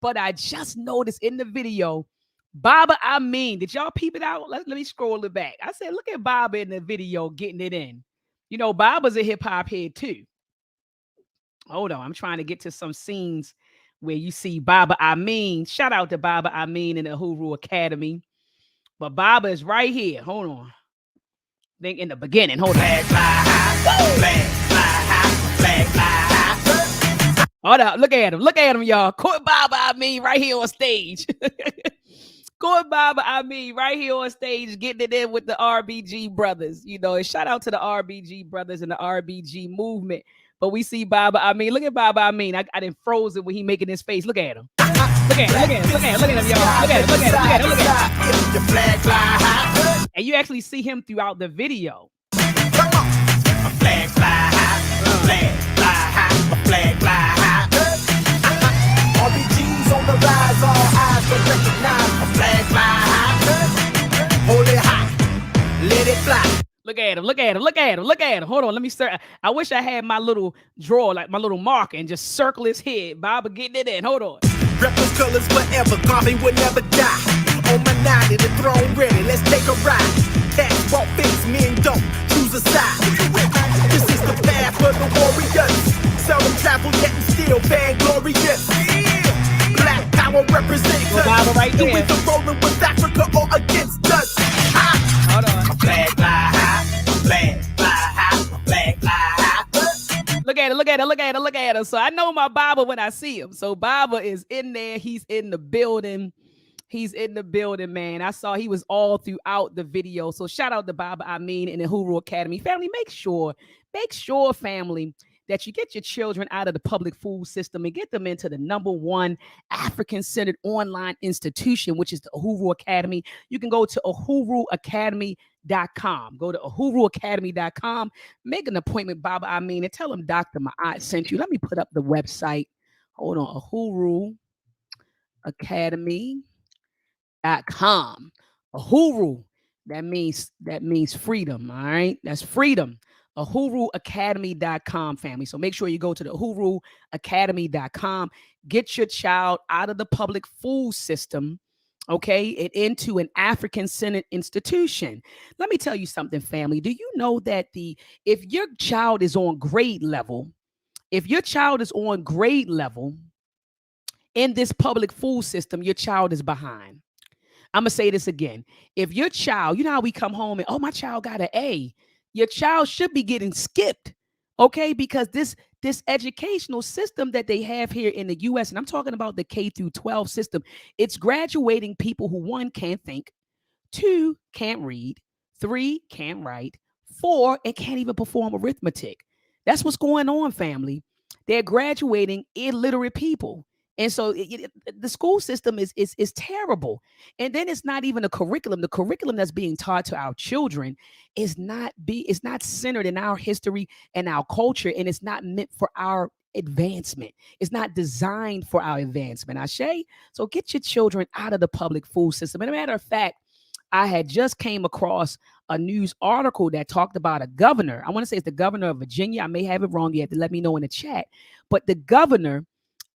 But I just noticed in the video, Baba, I mean, did y'all peep it out? Let me scroll it back. I said, look at Baba in the video getting it in. You know, Baba's a hip hop head too. Hold on, I'm trying to get to some scenes where you see Baba I mean. Shout out to Baba I mean in the Huru Academy. But Baba is right here. Hold on. Think in the beginning. Hold on. Flag fly high, flag fly high, flag fly high. Hold up. Look at him. Look at him, y'all. Court Baba I mean right here on stage. Court Baba I mean right here on stage getting it in with the RBG brothers. You know, and shout out to the RBG brothers and the RBG movement. But we see Baba I mean. Look at Baba I mean. I didn't froze it when he making his face. Look at him. Look at him. Look at him. Look at him. Look at him, y'all. Look at him. Look at him. Look at him. Look at him. Your flag fly high. And you actually see him throughout the video. Come on. A flag fly high. A flag fly high. A flag fly high. RBG's on the rise. All eyes will recognize. A flag fly high. Hold it high. Let it fly. Look at him. Look at him. Look at him. Look at him. Hold on. Let me start. I wish I had my little drawer, like my little marker, and just circle his head. Baba getting it in. Hold on. Reckless colors forever, Garvey will never die. On my 90, the throne ready, let's take a ride. Cats won't fix, men don't choose a side. This is the path for the warriors. Seldom travel yet and still vainglorious. Black power represents us. Baba right there. You either rolling with Africa or against us. Hold on. A flag fly high, a flag fly high, a flag fly high. Look at it, look at it, look at it, look at it. So I know my Baba when I see him. So Baba is in there. He's in the building. He's in the building, man. I saw he was all throughout the video. So shout out to Baba I mean in the Huru Academy. Family, make sure, family, that you get your children out of the public food system and get them into the #1 African-centered online institution, which is the Uhuru Academy. You can go to uhuruacademy.com. Go to uhuruacademy.com. Make an appointment, Baba I mean, and tell them Dr. Ma'at sent you. Let me put up the website. Hold on, uhuruacademy.com. Uhuru, that means freedom. All right, that's freedom. uhuruacademy.com, family. So make sure you go to the uhuruacademy.com. Get your child out of the public food system, okay, and into an African-centered institution. Let me tell you something, family. Do you know that if your child is on grade level, in this public food system, your child is behind. I'm gonna say this again. If your child, you know how we come home and, oh, my child got an A, your child should be getting skipped, okay? Because this educational system that they have here in the U.S., and I'm talking about the K through 12 system, it's graduating people who, 1, can't think, 2, can't read, 3, can't write, 4, and can't even perform arithmetic. That's what's going on, family. They're graduating illiterate people. And so the school system is terrible. And then it's not even a curriculum. The curriculum that's being taught to our children is not centered in our history and our culture, and it's not meant for our advancement. It's not designed for our advancement. Ashe? So get your children out of the public food system. And a matter of fact, I had just came across a news article that talked about a governor. I want to say it's the governor of Virginia. I may have it wrong. You have to let me know in the chat. But the governor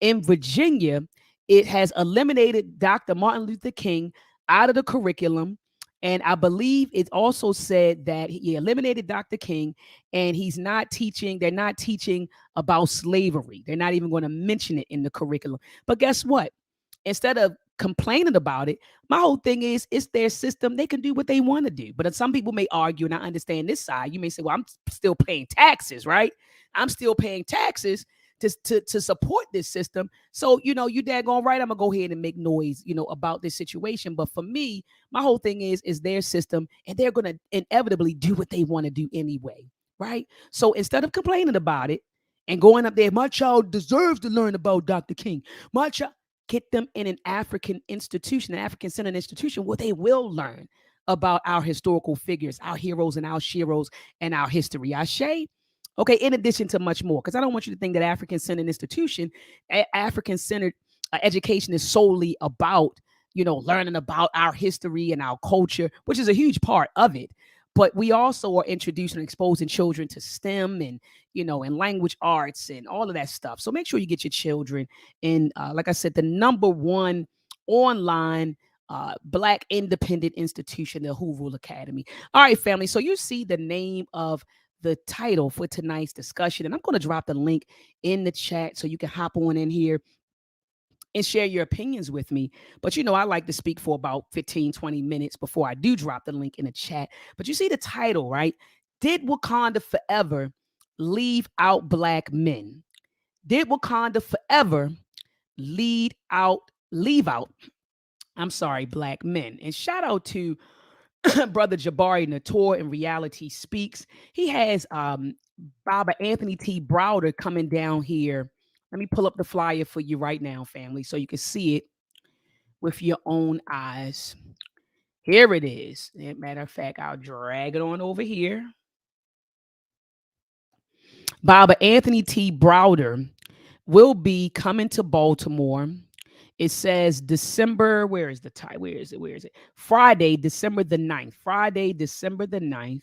in Virginia, it has eliminated Dr. Martin Luther King out of the curriculum. And I believe it also said that he eliminated Dr. King, and they're not teaching about slavery. They're not even going to mention it in the curriculum. But guess what? Instead of complaining about it, my whole thing is, it's their system. They can do what they want to do. But some people may argue, and I understand this side. You may say, well, I'm still paying taxes, right? I'm still paying taxes to support this system. So, you daggone right, I'm gonna go ahead and make noise, about this situation. But for me, my whole thing is their system, and they're gonna inevitably do what they want to do anyway, right? So instead of complaining about it and going up there, my child deserves to learn about Dr. King. My child, get them in an African institution, an African-centered institution, where they will learn about our historical figures, our heroes and our sheroes, and our history. Ashe? Okay, in addition to much more, because I don't want you to think that African-centered institution, African-centered education is solely about, learning about our history and our culture, which is a huge part of it. but we also are introducing and exposing children to STEM and and language arts and all of that stuff. So make sure you get your children in, like I said, the number one online black independent institution, the Hoover Academy. All right, family. So you see the name of the title for tonight's discussion, and I'm going to drop the link in the chat so you can hop on in here and share your opinions with me. But I like to speak for about 15, 20 minutes before I do drop the link in the chat. But you see the title, right? Did Wakanda forever leave out black men? Did Wakanda forever leave out, I'm sorry, black men? And shout out to brother Jabari Nator in Reality Speaks. He has Baba Anthony T. Browder coming down here. Let me pull up the flyer for you right now, family, so you can see it with your own eyes. Here it is. Matter of fact, I'll drag it on over here. Baba Anthony T. Browder will be coming to Baltimore. It says December, where is the time? Where is it? Where is it? Friday, December the 9th. Friday, December the 9th.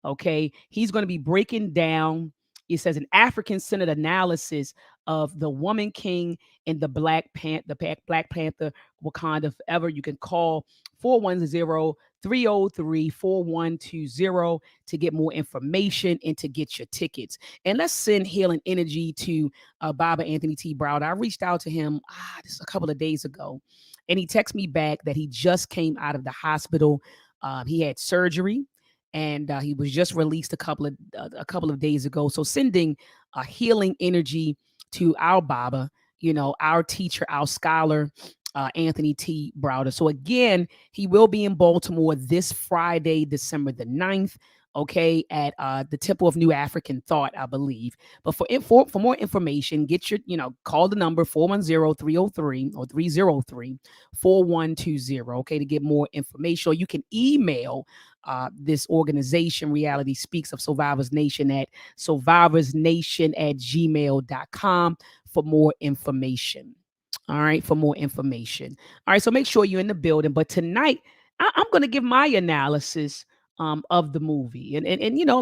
Okay. He's going to be breaking down, it says, an African-centered analysis of the Woman King and the Black Panther Wakanda Forever. You can call 410-303-4120 to get more information and to get your tickets. And let's send healing energy to Baba Anthony T. Browder. I reached out to him just a couple of days ago, and he texted me back that he just came out of the hospital. He had surgery, and he was just released a couple of days ago. So sending healing energy to our Baba, our teacher, our scholar, Anthony T. Browder. So again, he will be in Baltimore this Friday, December the 9th. Okay, at the Temple of New African Thought, I believe. But for more information, get your, call the number 410-303 or 303-4120, okay, to get more information. Or you can email this organization, Reality Speaks of Survivors Nation, at survivorsnation@gmail.com for more information. All right, for more information. All right, so make sure you're in the building. But tonight, I'm going to give my analysis of the movie. And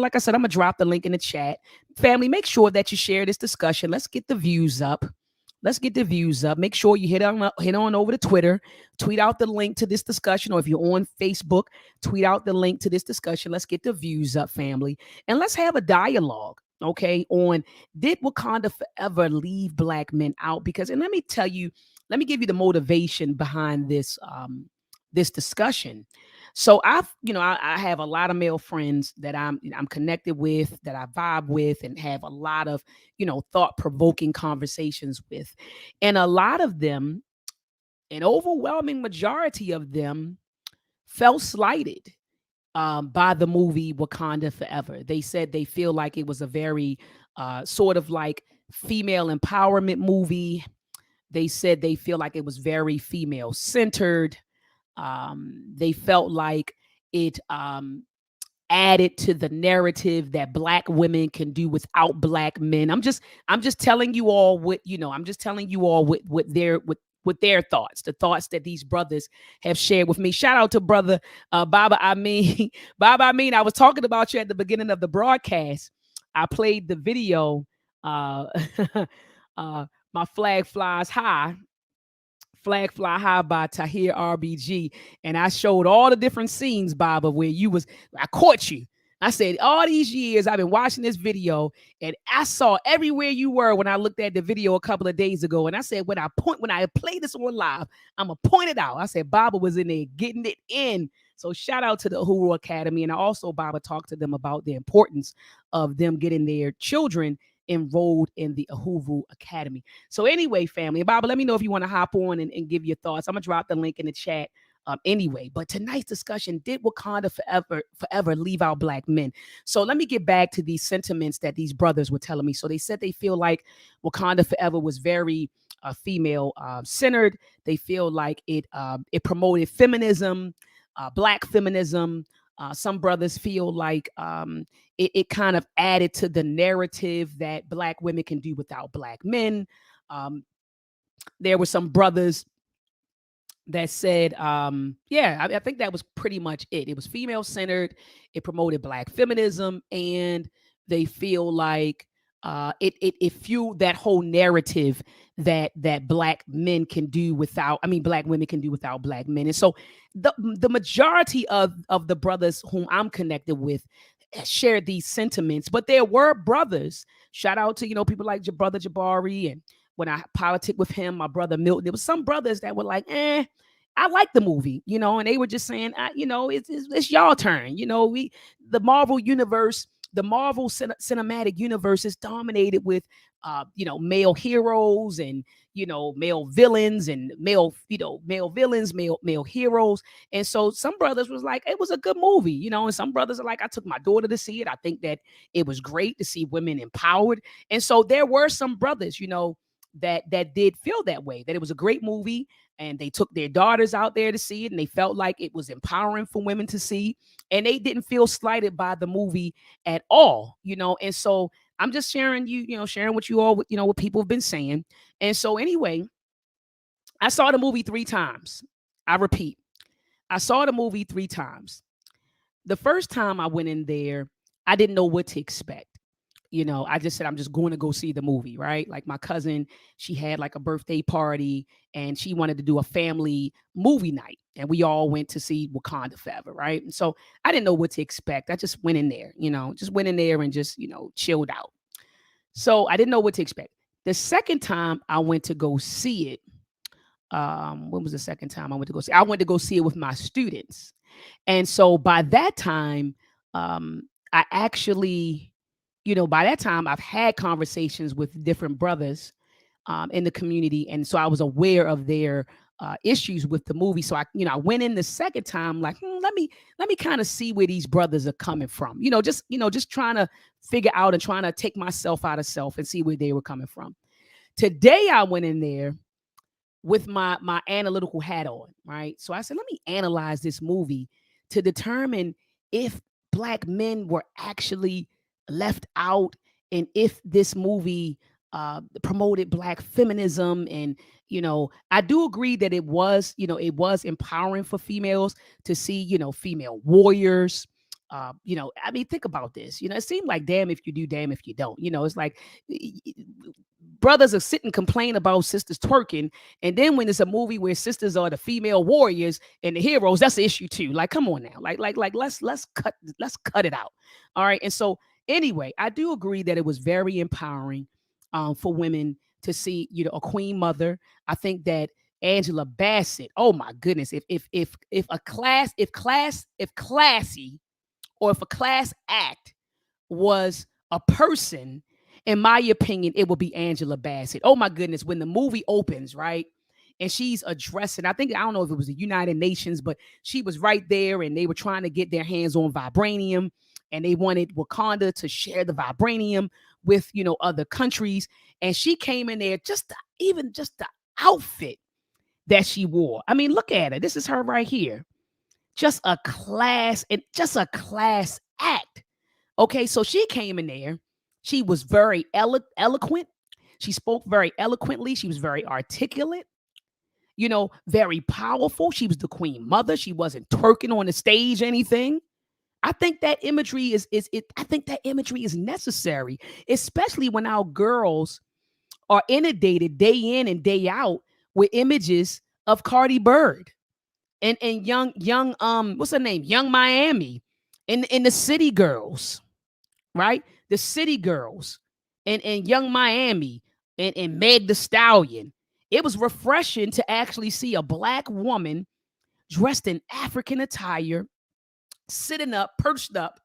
like I said, I'm gonna drop the link in the chat. Family, make sure that you share this discussion. Let's get the views up. Let's get the views up. Make sure you hit on over to Twitter, tweet out the link to this discussion, or if you're on Facebook, tweet out the link to this discussion. Let's get the views up, family, and let's have a dialogue. Okay, on did Wakanda forever leave black men out? Because, and let me tell you, let me give you the motivation behind this discussion. So I have a lot of male friends that I'm connected with, that I vibe with, and have a lot of thought provoking conversations with, and a lot of them, an overwhelming majority of them, felt slighted by the movie Wakanda Forever. They said they feel like it was a very sort of like female empowerment movie. They said they feel like it was very female centered. They felt like it added to the narrative that black women can do without black men. I'm just telling you all what I'm just telling you all what their thoughts, the thoughts that these brothers have shared with me. Shout out to brother Baba. I mean, Baba. I mean, I was talking about you at the beginning of the broadcast. I played the video. Uh, my flag flies high. Flag Fly High by Tahir RBG. And I showed all the different scenes, Baba, where I caught you. I said, all these years I've been watching this video, and I saw everywhere you were when I looked at the video a couple of days ago. And I said, when I play this on live, I'm gonna point it out. I said, Baba was in there getting it in. So shout out to the Uhuru Academy. And I also, Baba, talked to them about the importance of them getting their children enrolled in the Ahuvu Academy. So anyway, family, Baba, let me know if you want to hop on and give your thoughts. I'm gonna drop the link in the chat. Anyway, but tonight's discussion, did Wakanda forever leave out black men? So let me get back to these sentiments that these brothers were telling me. So they said they feel like Wakanda Forever was very female centered. They feel like it promoted feminism, black feminism. Some brothers feel like it kind of added to the narrative that black women can do without black men. There were some brothers that said, yeah, I think that was pretty much it. It was female centered. It promoted black feminism, and they feel like it fueled that whole narrative that black men can do without. I mean, black women can do without black men. And so the majority of the brothers whom I'm connected with shared these sentiments, but there were brothers. Shout out to people like your brother Jabari, and when I politic with him, my brother Milton. There was some brothers that were like, I like the movie, and they were just saying, it's y'all turn. The Marvel universe, the Marvel cinematic universe is dominated with, male heroes and male villains and male villains, male heroes. And so some brothers was like, it was a good movie, and some brothers are like, I took my daughter to see it. I think that it was great to see women empowered. And so there were some brothers, that did feel that way, that it was a great movie, and they took their daughters out there to see it, and they felt like it was empowering for women to see, and they didn't feel slighted by the movie at all. And so I'm just sharing what you all, what people have been saying. And so anyway, I saw the movie 3 times. I repeat, I saw the movie 3 times. The first time I went in there, I didn't know what to expect. I just said, I'm just going to go see the movie, right? Like my cousin, she had like a birthday party, and she wanted to do a family movie night. And we all went to see Wakanda Forever, right? And so I didn't know what to expect. I just went in there, just went in there and just, chilled out. So I didn't know what to expect. The second time I went to go see it, when was the second time I went to go see? I went to go see it with my students. And so by that time, I actually, by that time, I've had conversations with different brothers in the community, and so I was aware of their issues with the movie. So I went in the second time like, let me kind of see where these brothers are coming from. Just trying to figure out and trying to take myself out of self and see where they were coming from. Today, I went in there with my analytical hat on, right? So I said, let me analyze this movie to determine if black men were actually left out, and if this movie promoted black feminism. And I do agree that it was empowering for females to see female warriors. I mean, think about this. It seemed like damn if you do, damn if you don't. It's like brothers are sitting complain about sisters twerking, and then when it's a movie where sisters are the female warriors and the heroes, that's an issue too. Like, come on now, like let's cut it out. All right. And so anyway, I do agree that it was very empowering for women to see a queen mother. I think that Angela Bassett, oh my goodness, if classy, or if a class act was a person, in my opinion, it would be Angela Bassett. Oh my goodness, when the movie opens, right? And she's addressing, I don't know if it was the United Nations, but she was right there, and they were trying to get their hands on vibranium, and they wanted Wakanda to share the vibranium with, other countries. And she came in there, even just the outfit that she wore. I mean, look at her. This is her right here. Just a class act. Okay, so she came in there. She was very eloquent. She spoke very eloquently. She was very articulate, very powerful. She was the queen mother. She wasn't twerking on the stage, anything. I think that imagery I think that imagery is necessary, especially when our girls are inundated day in and day out with images of Cardi Bird and young what's her name? Young Miami, and the City Girls, right? The City Girls and Young Miami and Meg the Stallion. It was refreshing to actually see a black woman dressed in African attire, sitting up, perched up,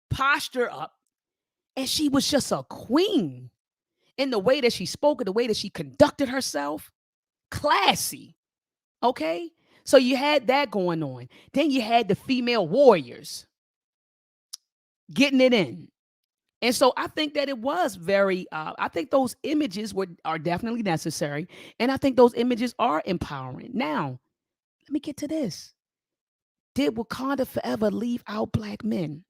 posture up, and she was just a queen in the way that she spoke, in the way that she conducted herself. Classy. Okay? So you had that going on. Then you had the female warriors getting it in. And so I think that it was very, I think those images are definitely necessary. And I think those images are empowering. Now, let me get to this. Did Wakanda Forever leave out black men?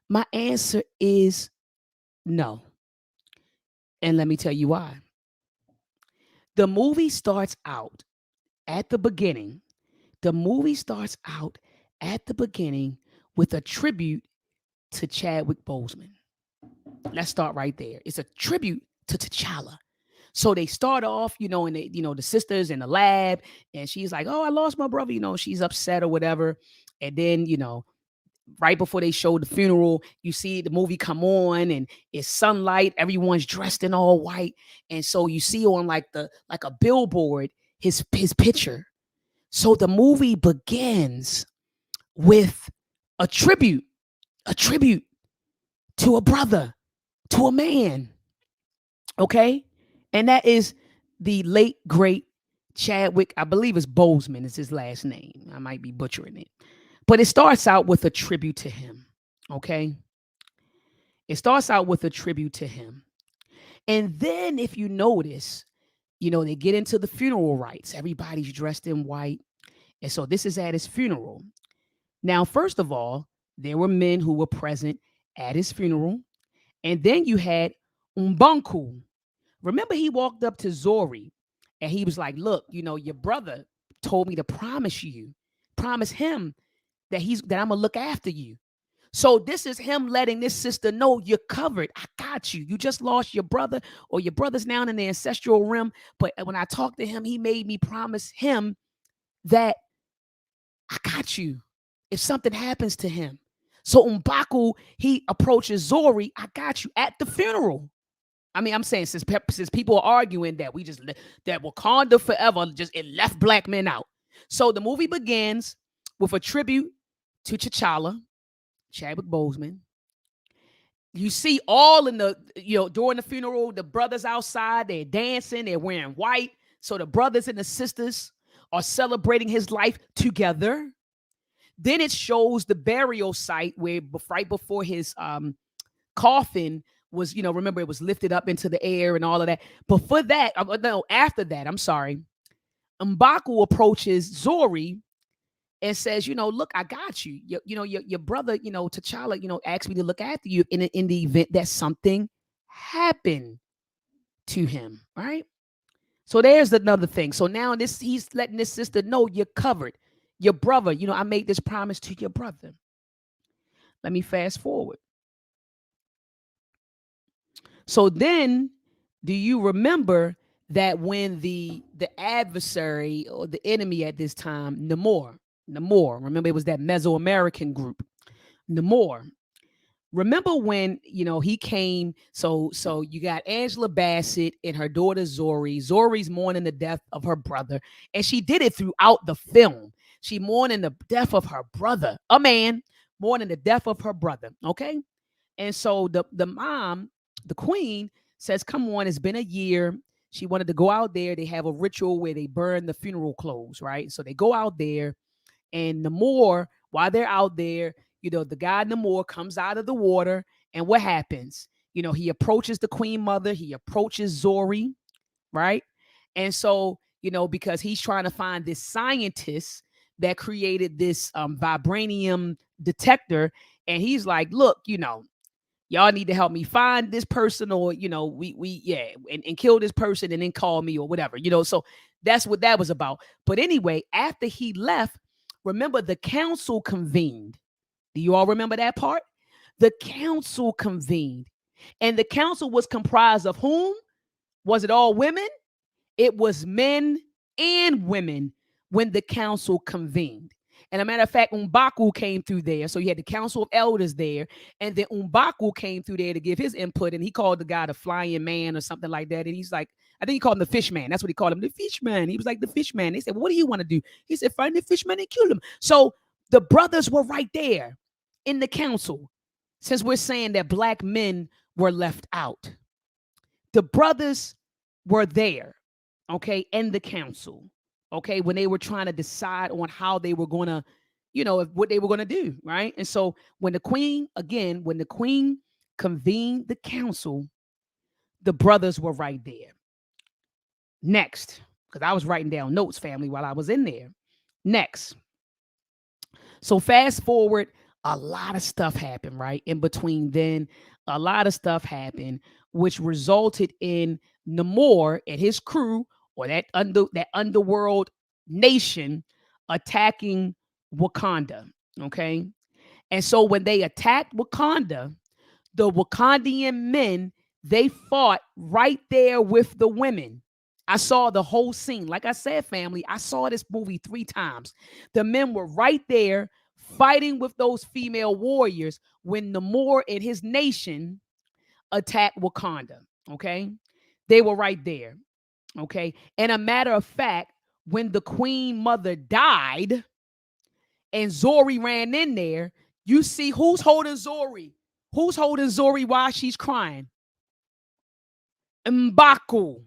My answer is no. And let me tell you why. The movie starts out at the beginning, the movie starts out at the beginning with a tribute to Chadwick Boseman. Let's start right there. It's a tribute to T'Challa. So they start off, and the sisters in the lab, and she's like, "Oh, I lost my brother." She's upset or whatever. And then, right before they show the funeral, you see the movie come on, and it's sunlight. Everyone's dressed in all white, and so you see on like a billboard his picture. So the movie begins with a tribute, a tribute to a brother, to a man. Okay, and that is the late great Chadwick. I believe it's Boseman is his last name. I might be butchering it, but it starts out with a tribute to him. Okay, it starts out with a tribute to him, and then if you notice, they get into the funeral rites. Everybody's dressed in white, and so this is at his funeral. Now, first of all, there were men who were present at his funeral, and then you had Umbanku. Remember, he walked up to Zori and he was like, "Look, your brother told me to promise him that I'm gonna look after you." So this is him letting this sister know you're covered. I got you. You just lost your brother, or your brother's now in the ancestral realm. But when I talked to him, he made me promise him that I got you if something happens to him. So Umbaku, he approaches Zori, "I got you," at the funeral. I mean, I'm saying since people are arguing that that Wakanda forever just it left black men out. So the movie begins with a tribute to T'Challa, Chadwick Boseman. You see all in the during the funeral, the brothers outside, they're dancing, they're wearing white. So the brothers and the sisters are celebrating his life together. Then it shows the burial site where right before his coffin was, remember it was lifted up into the air and all of that. But for that, no, after that, I'm sorry, M'Baku approaches Zori and says, "Look, I got you. Your brother, T'Challa, asked me to look after you in the event that something happened to him, right?" So there's another thing. So now he's letting this sister know you're covered. Your brother, I made this promise to your brother. Let me fast forward. So then, do you remember that when the adversary or the enemy at this time, Namor, remember it was that Mesoamerican group, Namor. Remember when he came? So you got Angela Bassett and her daughter Zori. Zori's mourning the death of her brother, and she did it throughout the film. She mourning the death of her brother, a man mourning the death of her brother. Okay, and so the mom, the queen, says, "Come on, it's been a year." She wanted to go out there. They have a ritual where they burn the funeral clothes, right? So they go out there, and Namor, while they're out there, the guy Namor comes out of the water, and what happens? He approaches the queen mother. He approaches Zori, right? And so, because he's trying to find this scientist that created this vibranium detector, and he's like, "Look, y'all need to help me find this person, or and kill this person and then call me or whatever." So that's what that was about. But anyway, after he left, remember the council convened. Do you all remember that part? The council convened, and the council was comprised of whom? Was it all women? It was men and women when the council convened. And a matter of fact, M'Baku came through there. So you had the council of elders there. And then M'Baku came through there to give his input. And he called the guy the flying man or something like that. And he's like, I think he called him the fish man. That's what he called him, the fish man. He was like the fish man. They said, "Well, what do you want to do?" He said, "Find the fish man and kill him." So the brothers were right there in the council. Since we're saying that black men were left out, the brothers were there, okay, in the council, okay, when they were trying to decide on how they were going to, what they were going to do, right? And so when the queen convened the council, the brothers were right there. Next, because I was writing down notes, family, while I was in there. Next. So fast forward, a lot of stuff happened, right? In between then, a lot of stuff happened, which resulted in Namor and his crew, or that underworld nation attacking Wakanda. Okay. And so when they attacked Wakanda, the Wakandian men, they fought right there with the women. I saw the whole scene. Like I said, family, I saw this movie 3 times. The men were right there fighting with those female warriors when Namor and his nation attacked Wakanda. Okay. They were right there. Okay. And a matter of fact, when the queen mother died and Zori ran in there, you see who's holding Zori? Who's holding Zori while she's crying? M'Baku.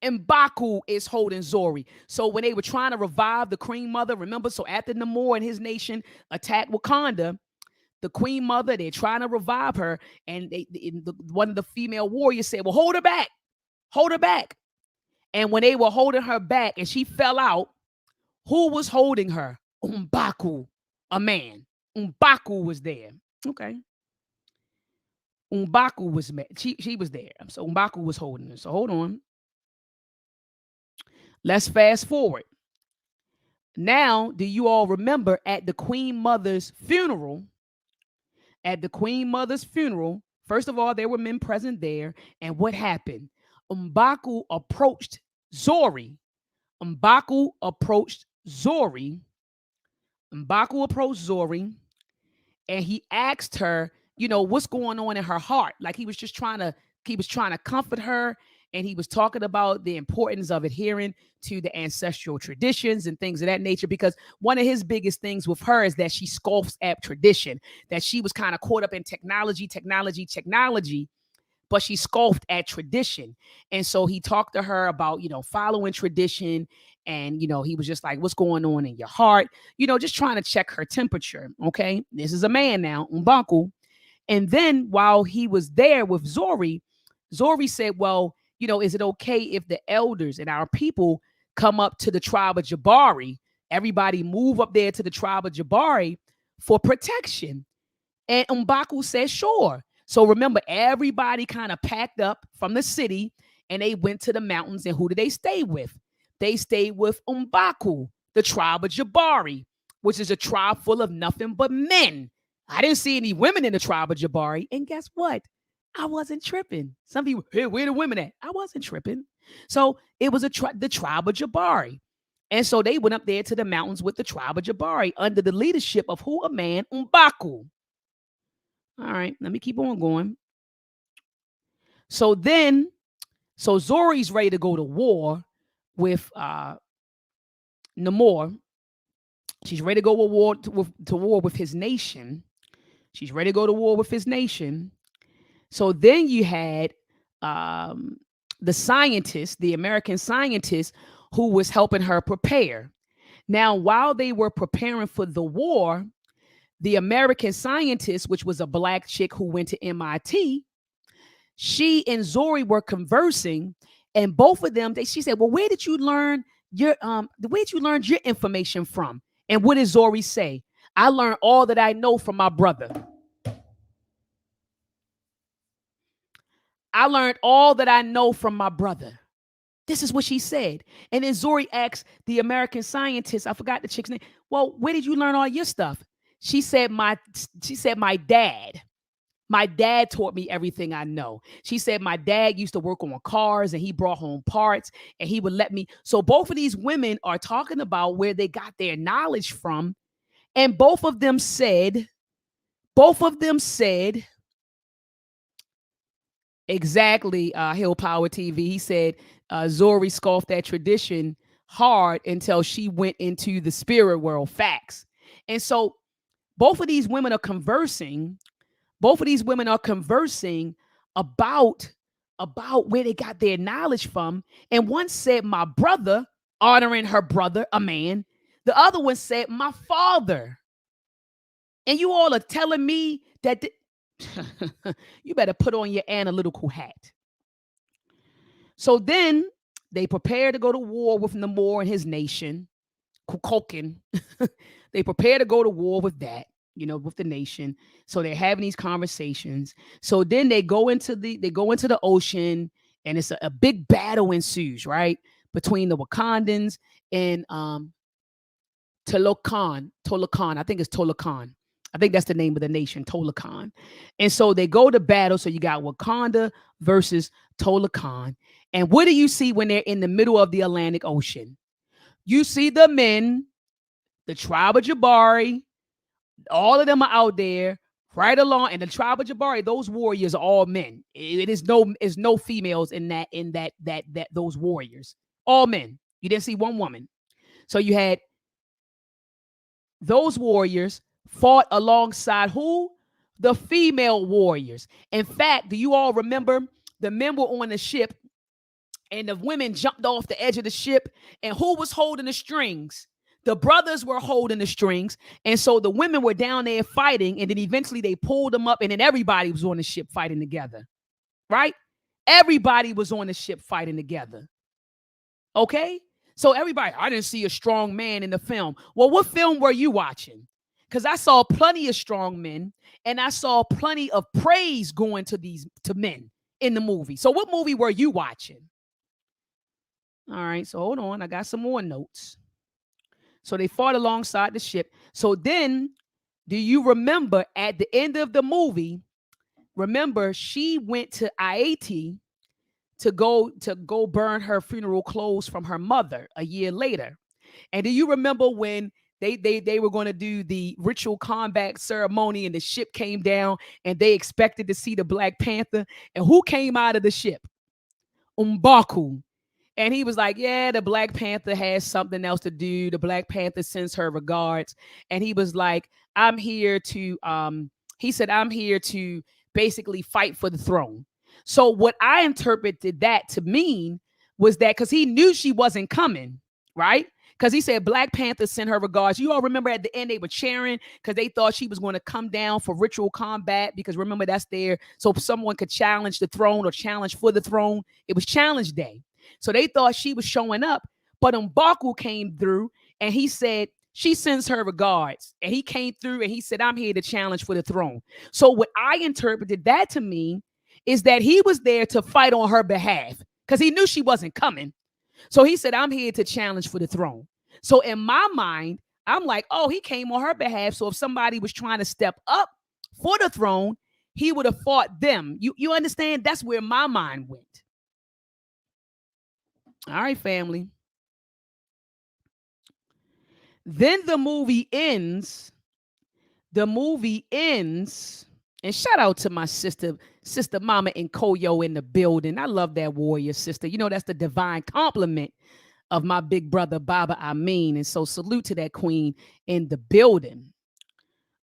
M'Baku is holding Zori. So when they were trying to revive the Queen Mother, remember, so after Namor and his nation attacked Wakanda, the Queen Mother, they're trying to revive her, and one of the female warriors said, well, hold her back. Hold her back. And when they were holding her back and she fell out, who was holding her? M'Baku, a man. M'Baku was there. Okay. M'Baku was she was there. So M'Baku was holding her. So hold on. Let's fast forward. Now, do you all remember at the Queen Mother's funeral? At the Queen Mother's funeral, first of all, there were men present there. And what happened? M'Baku approached Zori. M'Baku approached Zori. M'Baku approached Zori, and he asked her, what's going on in her heart. Like he was trying to comfort her, and he was talking about the importance of adhering to the ancestral traditions and things of that nature, because one of his biggest things with her is that she scoffs at tradition, that she was kind of caught up in technology, but she scoffed at tradition. And so he talked to her about, following tradition. And, he was just like, what's going on in your heart? Just trying to check her temperature. Okay. This is a man now, M'Baku. And then while he was there with Zori, Zori said, well, is it okay if the elders and our people come up to the tribe of Jabari? Everybody move up there to the tribe of Jabari for protection. And M'Baku said, sure. So remember, everybody kind of packed up from the city and they went to the mountains. And who did they stay with? They stayed with M'Baku, the tribe of Jabari, which is a tribe full of nothing but men. I didn't see any women in the tribe of Jabari. And guess what? I wasn't tripping. Some people, hey, where the women at? I wasn't tripping. So it was the tribe of Jabari. And so they went up there to the mountains with the tribe of Jabari under the leadership of who? A man, M'Baku. All right, let me keep on going. So Zori's ready to go to war with Namor. She's ready to go to war with his nation. She's ready to go to war with his nation. So then you had the scientist, the American scientist, who was helping her prepare. Now, while they were preparing for the war, the American scientist, which was a black chick who went to MIT, she and Zori were conversing, and both of them, she said, well, where did you learn your information from? And what did Zori say? I learned all that I know from my brother. I learned all that I know from my brother. This is what she said. And then Zori asked the American scientist, I forgot the chick's name, well, where did you learn all your stuff? She said, my dad. My dad taught me everything I know. She said my dad used to work on cars and he brought home parts and he would let me. So both of these women are talking about where they got their knowledge from. And both of them said, exactly, Hill Power TV. He said Zori scoffed at tradition hard until she went into the spirit world. Facts. And so both of these women are conversing. About where they got their knowledge from. And one said, my brother, honoring her brother, a man. The other one said, my father. And you all are telling me that you better put on your analytical hat. So then they prepare to go to war with Namor and his nation, Kukulkan. They prepare to go to war with that, with the nation. So they're having these conversations. So then they go into the ocean, and it's a big battle ensues, right? between the Wakandans and Tolokan. Tolokan. I think it's Tolokan. I think that's the name of the nation, Tolokan. And so they go to battle. So you got Wakanda versus Tolokan. And what do you see when they're in the middle of the Atlantic Ocean? You see the men, the tribe of Jabari, all of them are out there right along. And the tribe of Jabari, those warriors are all men. Is no females in that those warriors. All men. You didn't see one woman. So you had those warriors fought alongside who? The female warriors. In fact, do you all remember the men were on the ship and the women jumped off the edge of the ship? And who was holding the strings? The brothers were holding the strings. And so the women were down there fighting. And then eventually they pulled them up. And then everybody was on the ship fighting together. Right? Everybody was on the ship fighting together. Okay? So everybody, I didn't see a strong man in the film. Well, what film were you watching? Because I saw plenty of strong men and I saw plenty of praise going to men in the movie. So what movie were you watching? All right, so hold on. I got some more notes. So they fought alongside the ship. So then, do you remember at the end of the movie, remember she went to IAT to go burn her funeral clothes from her mother a year later. And do you remember when they were going to do the ritual combat ceremony and the ship came down and they expected to see the Black Panther? And who came out of the ship? M'Baku. And he was like, yeah, the Black Panther has something else to do. The Black Panther sends her regards. And he was like, I'm here to, he said, I'm here to basically fight for the throne. So what I interpreted that to mean was that because he knew she wasn't coming, right? Because he said Black Panther sent her regards. You all remember at the end they were cheering because they thought she was going to come down for ritual combat because remember that's there so someone could challenge the throne or challenge for the throne. It was challenge day. So they thought she was showing up, but M'Baku came through and he said, she sends her regards. And he came through and he said, I'm here to challenge for the throne. So what I interpreted that to mean is that he was there to fight on her behalf because he knew she wasn't coming. So he said, I'm here to challenge for the throne. So in my mind, I'm like, oh, he came on her behalf. So if somebody was trying to step up for the throne, he would have fought them. You understand? That's where my mind went. All right, family. Then the movie ends. The movie ends. And shout out to my sister Mama and Koyo in the building. I love that warrior sister. You know, that's the divine compliment of my big brother, Baba Amin. And so salute to that queen in the building.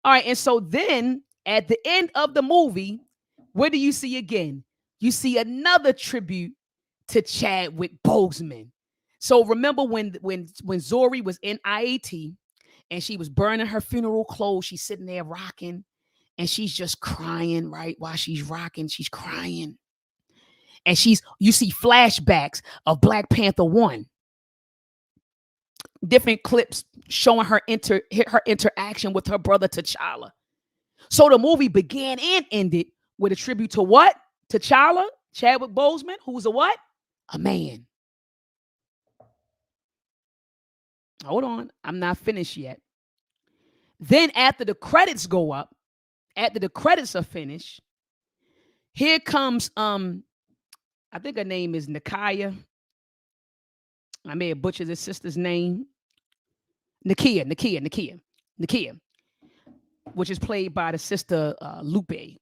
All right. And so then at the end of the movie, what do you see again? You see another tribute to Chadwick Boseman. So remember when Zori was in IAT and she was burning her funeral clothes, she's sitting there rocking and she's just crying, right? While she's rocking, she's crying. And you see flashbacks of Black Panther 1. Different clips showing her interaction with her brother T'Challa. So the movie began and ended with a tribute to what? T'Challa, Chadwick Boseman, who's a what? A man. Hold on, I'm not finished yet. Then after the credits go up, after the credits are finished, here comes I think her name is Nakia. I may have butchered his sister's name. Nakia, which is played by the sister Lupe.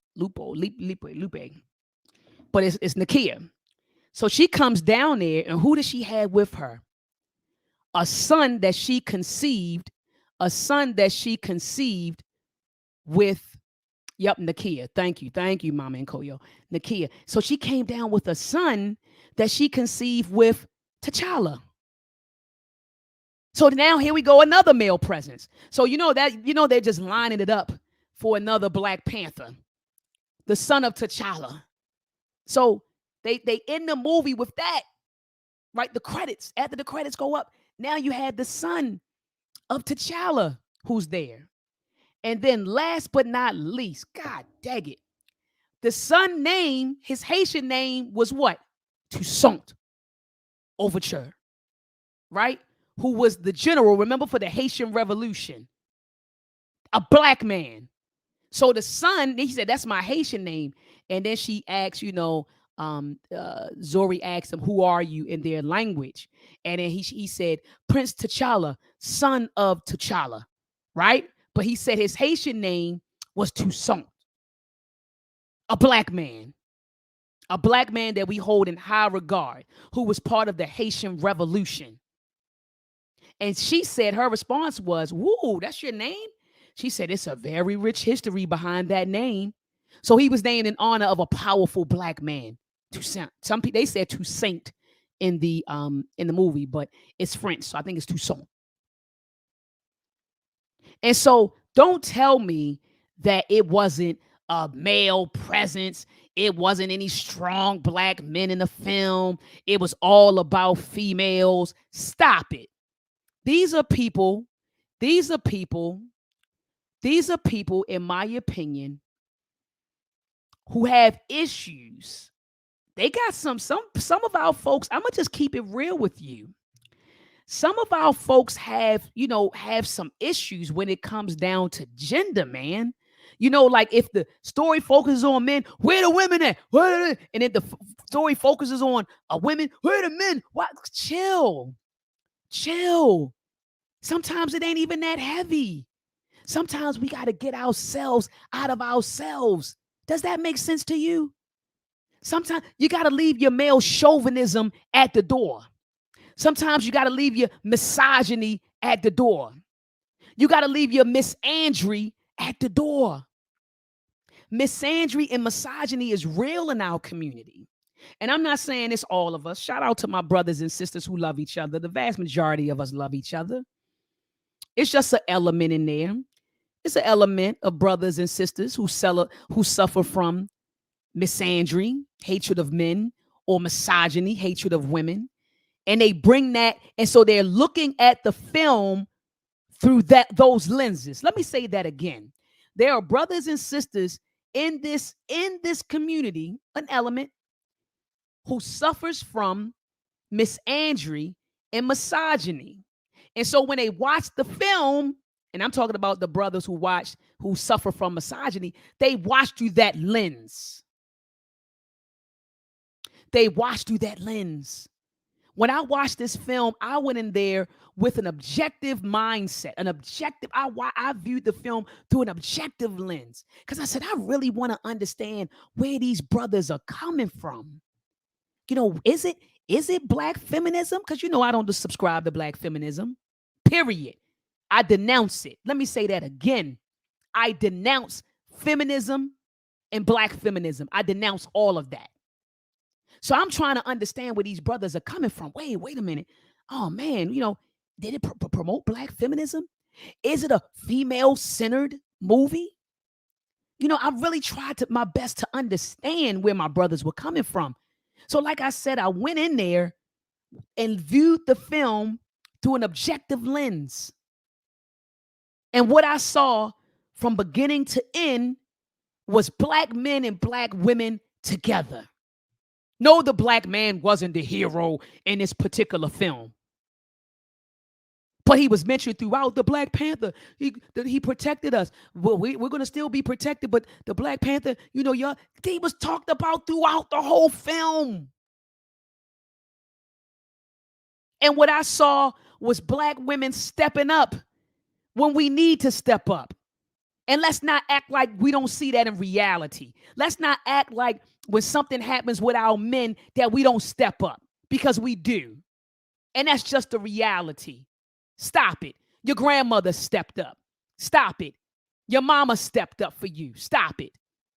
But it's Nakia. So she comes down there, and who does she have with her? A son that she conceived with, Nakia. Thank you, Mama and Koyo. Nakia. So she came down with a son that she conceived with T'Challa. So now here we go, another male presence. So they're just lining it up for another Black Panther, the son of T'Challa. So they end the movie with that, right? The credits, after the credits go up, now you had the son of T'Challa who's there. And then last but not least, God dang it, the son name, his Haitian name was what? Toussaint Overture. right? Who was the general, remember, for the Haitian Revolution, a black man. So the son, he said, that's my Haitian name. And then she asked, Zori asked him, who are you in their language? And then he said, Prince T'Challa, son of T'Challa, right? But he said his Haitian name was Toussaint, a black man. A black man that we hold in high regard, who was part of the Haitian Revolution. And she said her response was, woo, that's your name? She said, it's a very rich history behind that name. So he was named in honor of a powerful black man. Toussaint. Some people, they said Toussaint in the movie, but it's French, so I think it's Toussaint. And so don't tell me that it wasn't a male presence. It wasn't any strong black men in the film. It was all about females. Stop it. These are people, in my opinion, who have issues. They got some of our folks, I'm gonna just keep it real with you. Some of our folks have some issues when it comes down to gender, man. Like if the story focuses on men, where the women at? And if the story focuses on women, where the men? What? Chill. Sometimes it ain't even that heavy. Sometimes we got to get ourselves out of ourselves. Does that make sense to you? Sometimes you got to leave your male chauvinism at the door. Sometimes you got to leave your misogyny at the door. You got to leave your misandry at the door. Misandry and misogyny is real in our community. And I'm not saying it's all of us. Shout out to my brothers and sisters who love each other. The vast majority of us love each other. It's just an element in there. It's an element of brothers and sisters who suffer from misandry, hatred of men, or misogyny, hatred of women. And they bring that, and so they're looking at the film through those lenses. Let me say that again. There are brothers and sisters in this community, an element who suffers from misandry and misogyny. And so when they watch the film, and I'm talking about the brothers who suffer from misogyny, they watch through that lens. When I watched this film, I went in there with an objective mindset, I viewed the film through an objective lens, because I said, I really want to understand where these brothers are coming from. Is it black feminism? Because I don't subscribe to black feminism, period. I denounce it. Let me say that again. I denounce feminism and black feminism. I denounce all of that. So I'm trying to understand where these brothers are coming from. Wait a minute. Oh, man, did it promote black feminism? Is it a female-centered movie? I really tried my best to understand where my brothers were coming from. So like I said, I went in there and viewed the film through an objective lens. And what I saw from beginning to end was black men and black women together. No, the black man wasn't the hero in this particular film. But he was mentioned throughout. The Black Panther, he protected us. Well, we're going to still be protected, but the Black Panther, he was talked about throughout the whole film. And what I saw was black women stepping up when we need to step up. And let's not act like we don't see that in reality. Let's not act like when something happens with our men that we don't step up, because we do. And that's just the reality. Stop it. Your grandmother stepped up. Stop it. Your mama stepped up for you. Stop it.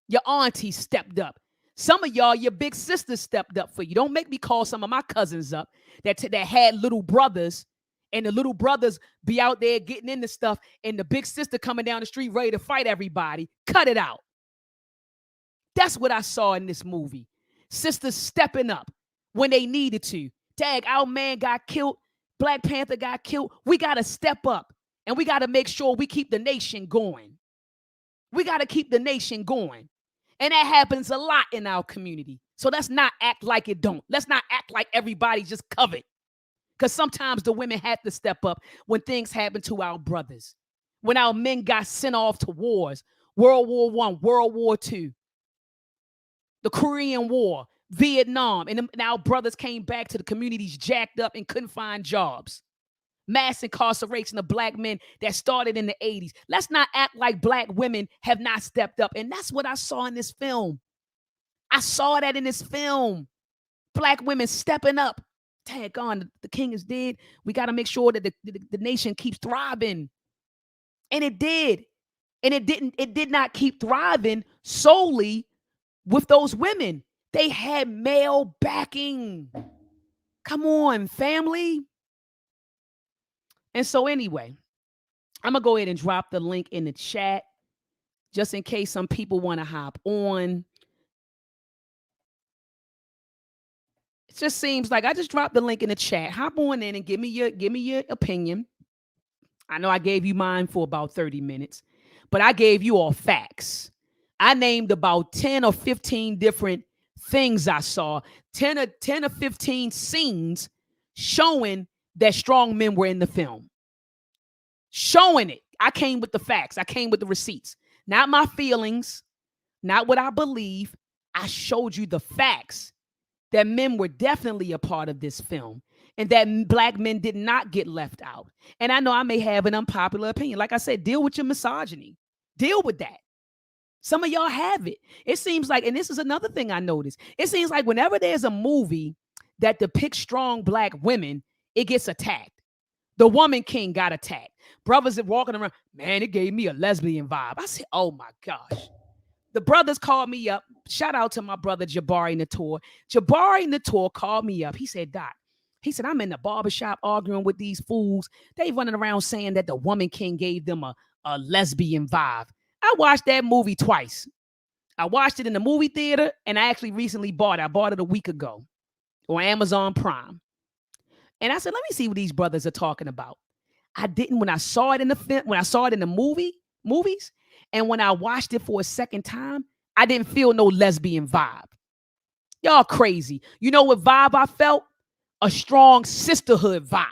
Your auntie stepped up. Some of y'all, your big sisters stepped up for you. Don't make me call some of my cousins up that had little brothers, and the little brothers be out there getting into stuff, and the big sister coming down the street ready to fight everybody. Cut it out. That's what I saw in this movie. Sisters stepping up when they needed to. Dang, our man got killed. Black Panther got killed. We got to step up, and we got to make sure we keep the nation going. We got to keep the nation going. And that happens a lot in our community. So let's not act like it don't. Let's not act like everybody just covered. Because sometimes the women had to step up when things happened to our brothers. When our men got sent off to wars, World War I, World War II, the Korean War, Vietnam, and our brothers came back to the communities jacked up and couldn't find jobs. Mass incarceration of black men that started in the 80s. Let's not act like black women have not stepped up. And that's what I saw in this film. I saw that in this film. Black women stepping up. Tag on, the king is dead. We got to make sure that the nation keeps thriving. And it did. And it did not keep thriving solely with those women. They had male backing. Come on, family. And so anyway, I'm going to go ahead and drop the link in the chat just in case some people want to hop on. It just seems like I just dropped the link in the chat. Hop on in and give me your opinion. I know I gave you mine for about 30 minutes, but I gave you all facts. I named about 10 or 15 different things I saw, 10 or 15 scenes showing that strong men were in the film. Showing it. I came with the facts. I came with the receipts. Not my feelings, not what I believe. I showed you the facts that men were definitely a part of this film and that black men did not get left out. And I know I may have an unpopular opinion. Like I said, deal with your misogyny. Deal with that. Some of y'all have it. It seems like, and this is another thing I noticed, it seems like whenever there's a movie that depicts strong black women, it gets attacked. The Woman King got attacked. Brothers are walking around, man, it gave me a lesbian vibe. I said, oh my gosh. The brothers called me up. Shout out to my brother Jabari Nator. Jabari Nator called me up. He said, Doc, he said, I'm in the barbershop arguing with these fools. They running around saying that the Woman King gave them a lesbian vibe. I watched that movie twice. I watched it in the movie theater, and I actually recently bought it. I bought it a week ago on Amazon Prime. And I said, let me see what these brothers are talking about. I didn't when I saw it in the film, when I saw it in the movies, and when I watched it for a second time, I didn't feel no lesbian vibe. Y'all crazy. You know what vibe I felt? A strong sisterhood vibe.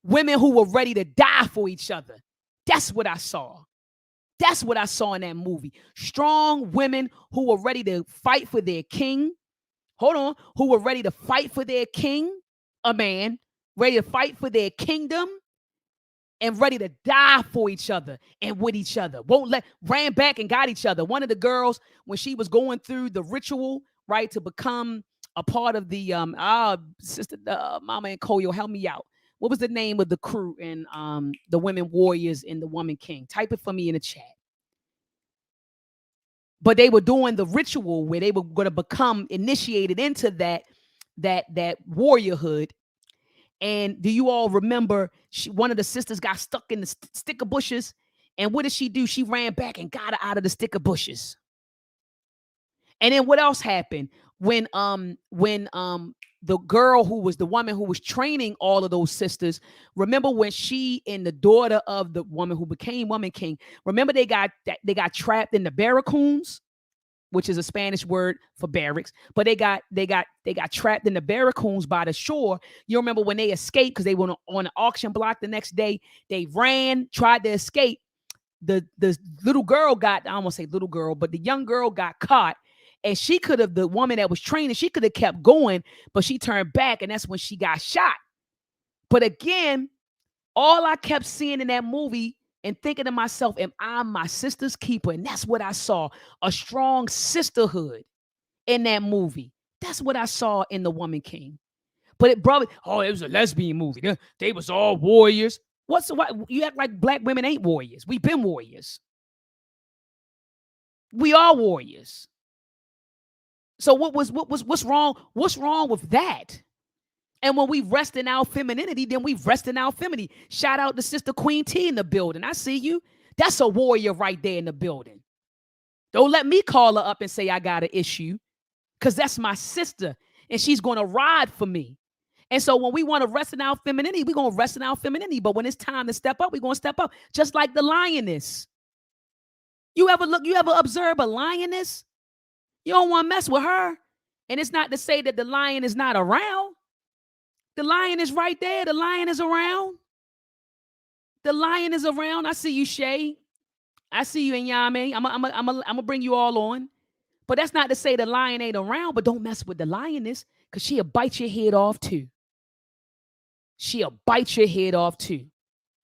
Women who were ready to die for each other. That's what I saw. That's what I saw in that movie. Strong women who were ready to fight for their king. Hold on. Who were ready to fight for their king, a man, ready to fight for their kingdom, and ready to die for each other and with each other. Ran back and got each other. One of the girls, when she was going through the ritual, right, to become a part of the sister, Mama and Koyo, help me out. What was the name of the crew and the women warriors in the Woman King? Type it for me in the chat. But they were doing the ritual where they were going to become initiated into that warriorhood. And do you all remember one of the sisters got stuck in the sticker bushes? And what did she do? She ran back and got her out of the sticker bushes. And then what else happened? When the girl who was the woman who was training all of those sisters, remember when she and the daughter of the woman who became Woman King, remember they got trapped in the barracoons, which is a Spanish word for barracks, but they got trapped in the barracoons by the shore. You remember when they escaped because they were on an auction block the next day, they ran, tried to escape. The little girl got, I don't want to say little girl, but the young girl got caught. And she could have, the woman that was training, she could have kept going, but she turned back, and that's when she got shot. But again, all I kept seeing in that movie and thinking to myself, am I my sister's keeper? And that's what I saw, a strong sisterhood in that movie. That's what I saw in The Woman King. But it was a lesbian movie. They was all warriors. What? You act like black women ain't warriors. We've been warriors. We are warriors. So what's wrong? What's wrong with that? And when we rest in our femininity, then we rest in our femininity. Shout out to Sister Queen T in the building. I see you. That's a warrior right there in the building. Don't let me call her up and say I got an issue, because that's my sister, and she's going to ride for me. And so when we want to rest in our femininity, we're going to rest in our femininity. But when it's time to step up, we're going to step up, just like the lioness. You ever observe a lioness? You don't want to mess with her. And it's not to say that the lion is not around, The lion is right there. The lion is around. The lion is around. I see you, Shay. I see you, Inyame. I'm gonna bring you all on. But that's not to say the lion ain't around. But don't mess with the lioness, cause she'll bite your head off too. She'll bite your head off too.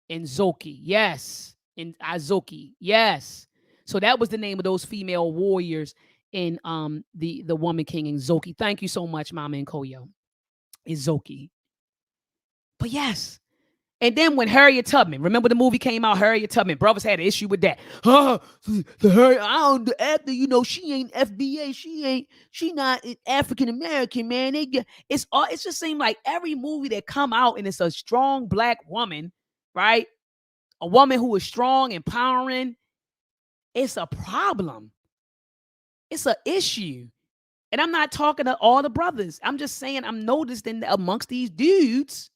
In Zoki, yes. In Azoki, yes. So that was the name of those female warriors in the Woman King in Zoki. Thank you so much, Mama and Koyo. Izoki. But yes. And then when Harriet Tubman, remember the movie came out, Harriet Tubman, brothers had an issue with that. The Harriet, I don't, the actor, she ain't FBA, she not African American, man. It's just seemed like every movie that come out and it's a strong black woman, right? A woman who is strong, empowering, it's a problem. It's an issue. And I'm not talking to all the brothers. I'm just saying I'm noticing amongst these dudes.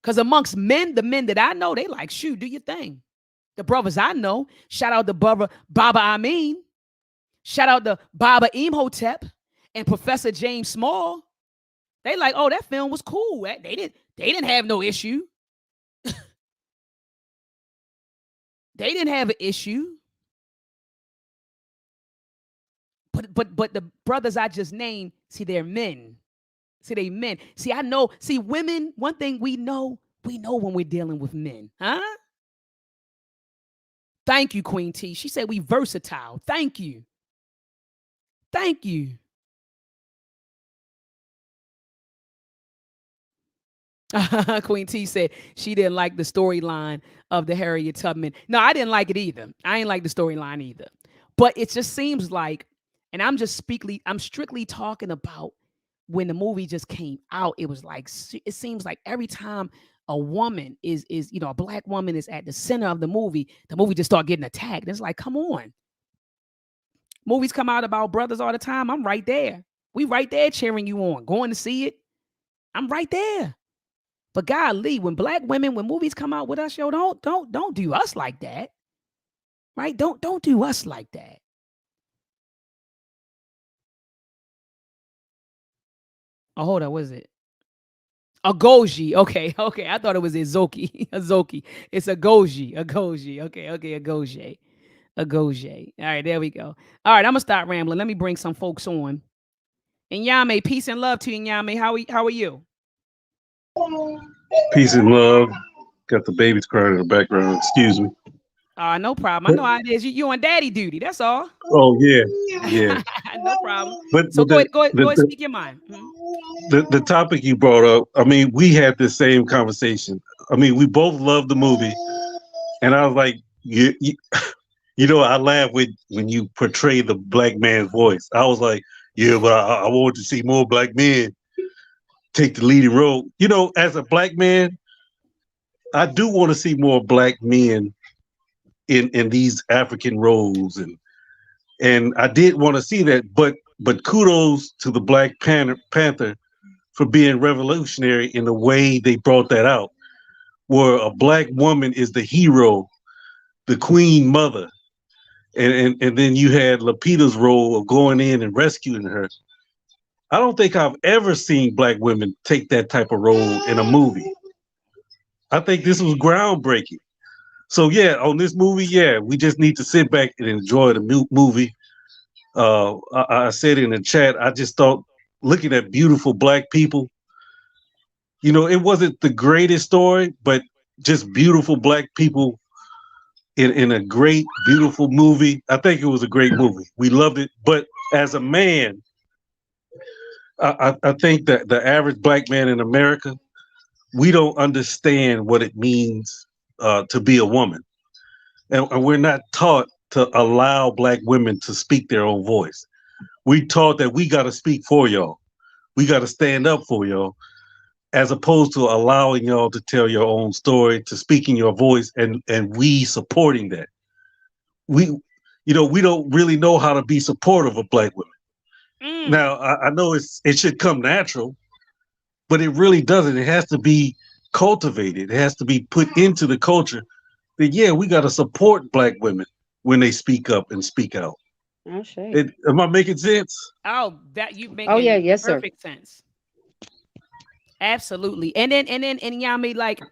Because amongst men, the men that I know, they like, shoot, do your thing. The brothers I know, shout out to Baba Amin, shout out to Baba Imhotep and Professor James Small. They like, oh, that film was cool. They didn't have no issue. They didn't have an issue. But the brothers I just named, see, they're men. See, they men. See, I know. See, women, one thing we know when we're dealing with men. Huh? Thank you, Queen T. She said we versatile. Thank you. Thank you. Queen T said she didn't like the storyline of the Harriet Tubman. No, I didn't like it either. I ain't like the storyline either. But it just seems like, and I'm strictly talking about when the movie just came out, it was like, it seems like every time a woman is a black woman is at the center of the movie just start getting attacked. It's like, come on. Movies come out about brothers all the time. I'm right there. We right there cheering you on, going to see it. I'm right there. But golly, when movies come out with us, yo, don't do us like that. Right? Don't do us like that. Oh, hold on. What is it? A goji. Okay. I thought it was Izoki. Azoki. It's a goji. Okay. A goji. A goji. All right, there we go. All right, I'm gonna stop rambling. Let me bring some folks on. And Yame, peace and love to you, Yame. How are you? Peace and love. Got the babies crying in the background. Excuse me. No problem. I know how it is. You on daddy duty. That's all. Oh yeah. No problem. But So go ahead, speak your mind. The topic you brought up, I mean, we had the same conversation. I mean, we both loved the movie, and I was like, I laugh when you portray the black man's voice. I was like, yeah, but I want to see more black men take the leading role. As a black man, I do want to see more black men in these African roles, and I did want to see that, but kudos to the Black Panther for being revolutionary in the way they brought that out, where a black woman is the hero, the queen mother, and then you had Lupita's role of going in and rescuing her. I don't think I've ever seen black women take that type of role in a movie. I think this was groundbreaking. So yeah, on this movie, we just need to sit back and enjoy the movie. I said in the chat, I just thought, looking at beautiful black people, it wasn't the greatest story, but just beautiful black people in a great, beautiful movie. I think it was a great movie. We loved it. But as a man, I think that the average black man in America, we don't understand what it means to be a woman. And we're not taught to allow black women to speak their own voice. We taught that we got to speak for y'all. We got to stand up for y'all, as opposed to allowing y'all to tell your own story, to speaking your voice, and we supporting that. We don't really know how to be supportive of black women. Now, I know it should come natural, but it really doesn't. It has to be cultivated. It has to be put into the culture that, we got to support black women when they speak up and speak out. Oh, shit. Am I making sense? Oh, that you make yes, sir. perfect sense. Absolutely. And yeah, I mean, like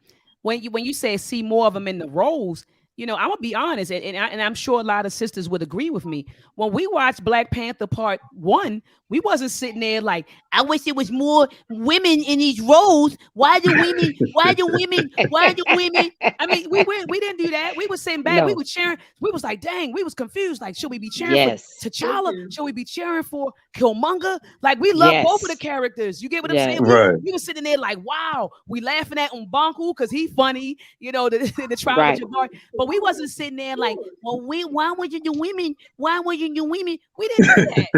when you say see more of them in the roles, I'm gonna be honest, and I'm sure a lot of sisters would agree with me. When we watched Black Panther Part One, we wasn't sitting there like, I wish it was more women in these roles. Why do women? Why do women? Why do women? I mean, we didn't do that. We was sitting back. We No. were cheering. We was like, dang, we was confused. Like, should we be cheering for Yes. T'Challa? Should we be cheering for Killmonger? Like, we love both of the Yes. characters. You get what I'm saying? Yes. Right. We were sitting there like, wow, we laughing at Umbanku because he funny, the tribe of Right. Jabbar. But we wasn't sitting there like, well, why would you do women? Why would you do women? We didn't do that.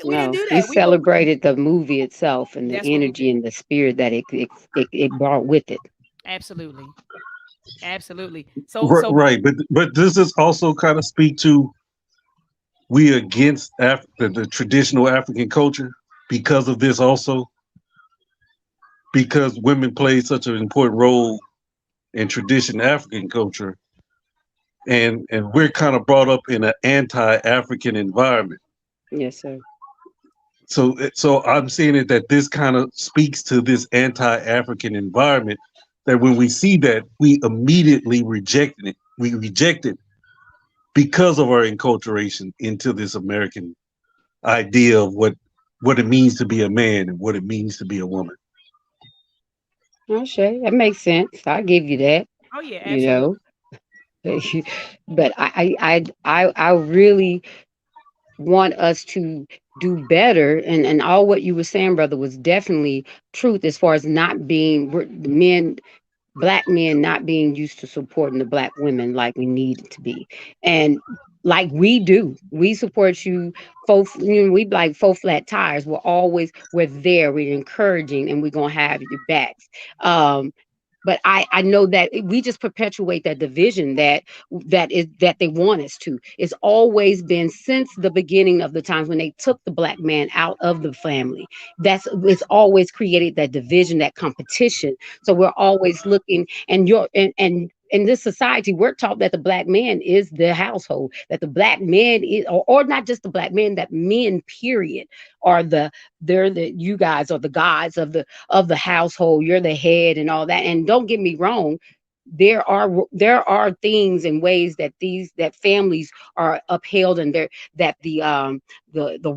We didn't No. do We that. We both. celebrated the movie itself and the That's what we energy did. and the spirit that it brought with it. Absolutely, absolutely. So Right, but does this also kind of speak to we against the traditional African culture because of this also? Because women play such an important role in traditional African culture, and we're kind of brought up in an anti-African environment. Yes, sir. So I'm seeing it that this kind of speaks to this anti-African environment, that when we see that, we immediately reject it. We reject it because of our enculturation into this American idea of what it means to be a man and what it means to be a woman. Okay, that makes sense. I give you that. oh yeah, You absolutely. know, but I really want us to do better, and all what you were saying, brother, was definitely truth as far as not being the men, black men not being used to supporting the black women like we need to be. And like we do, we support you. We like four flat tires. We're there, we're encouraging, and we're gonna have your backs. Um but I know that we just perpetuate that division that they want us to. It's always been since the beginning of the times when they took the black man out of the family. It's always created that division, that competition. So we're always looking, and and in this society, we're taught that the black man is the household, that the black man is, or not just the black man, that men, period, are they're the you guys are the gods of the household. You're the head and all that. And don't get me wrong, there are things and ways that that families are upheld, and there that the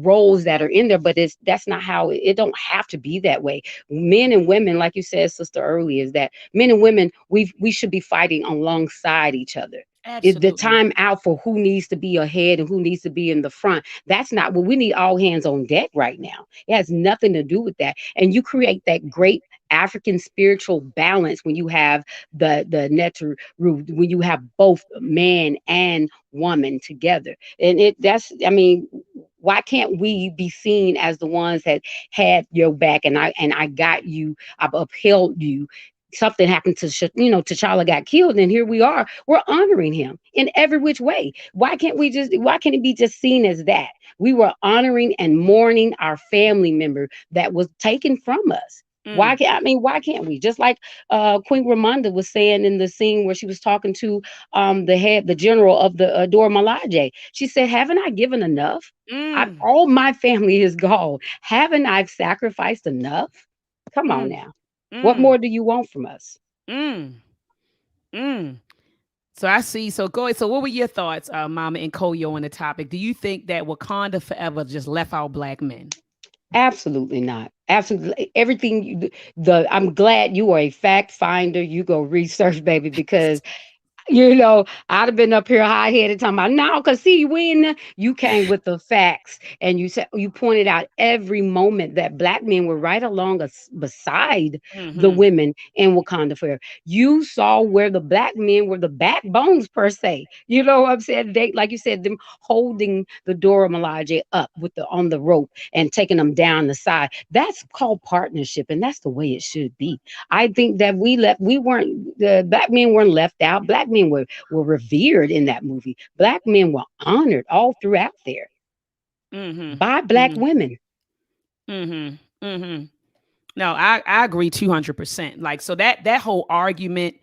roles that are in there, but that's not how it don't have to be that way. Men and women, like you said, sister, earlier, is that men and women, we should be fighting alongside each other. Is the Absolutely. time out for who needs to be ahead and who needs to be in the front? That's not what we need. All hands on deck right now. It has nothing to do with that. And you create that great African spiritual balance when you have the netter root, when you have both man and woman together. And I mean, why can't we be seen as the ones that had your back, and I got you, I've upheld you? Something happened to T'Challa got killed, and here we are. We're honoring him in every which way. Why can't it be just seen as that? We were honoring and mourning our family member that was taken from us. Mm, Why can't we? Just like Queen Ramonda was saying in the scene where she was talking to the general of the Dora Milaje. She said, "Haven't I given enough? mm, All my family is gone. Haven't I sacrificed enough? Come on mm, now. What mm, more do you want from us?" mm, mm. So I see. So go ahead. So what were your thoughts, Mama and Koyo, on the topic? Do you think that Wakanda Forever just left out black men? Absolutely not. Absolutely everything. The I'm glad you are a fact finder. You go research, baby, because I'd have been up here high headed talking about no, because see, when you came with the facts and you pointed out every moment that black men were right along beside the Mm-hmm. women in Wakanda Forever. You saw where the black men were the backbones per se. You know what I'm saying? They, like you said, them holding the Dora Milaje up with on the rope and taking them down the side. That's called partnership, and that's the way it should be. I think that we weren't, the black men weren't left out. Black men were revered in that movie. Black men were honored all throughout there Mm-hmm. by black Mm-hmm. women. Mm-hmm. Mm-hmm. No, I agree 200%. Like, so that whole argument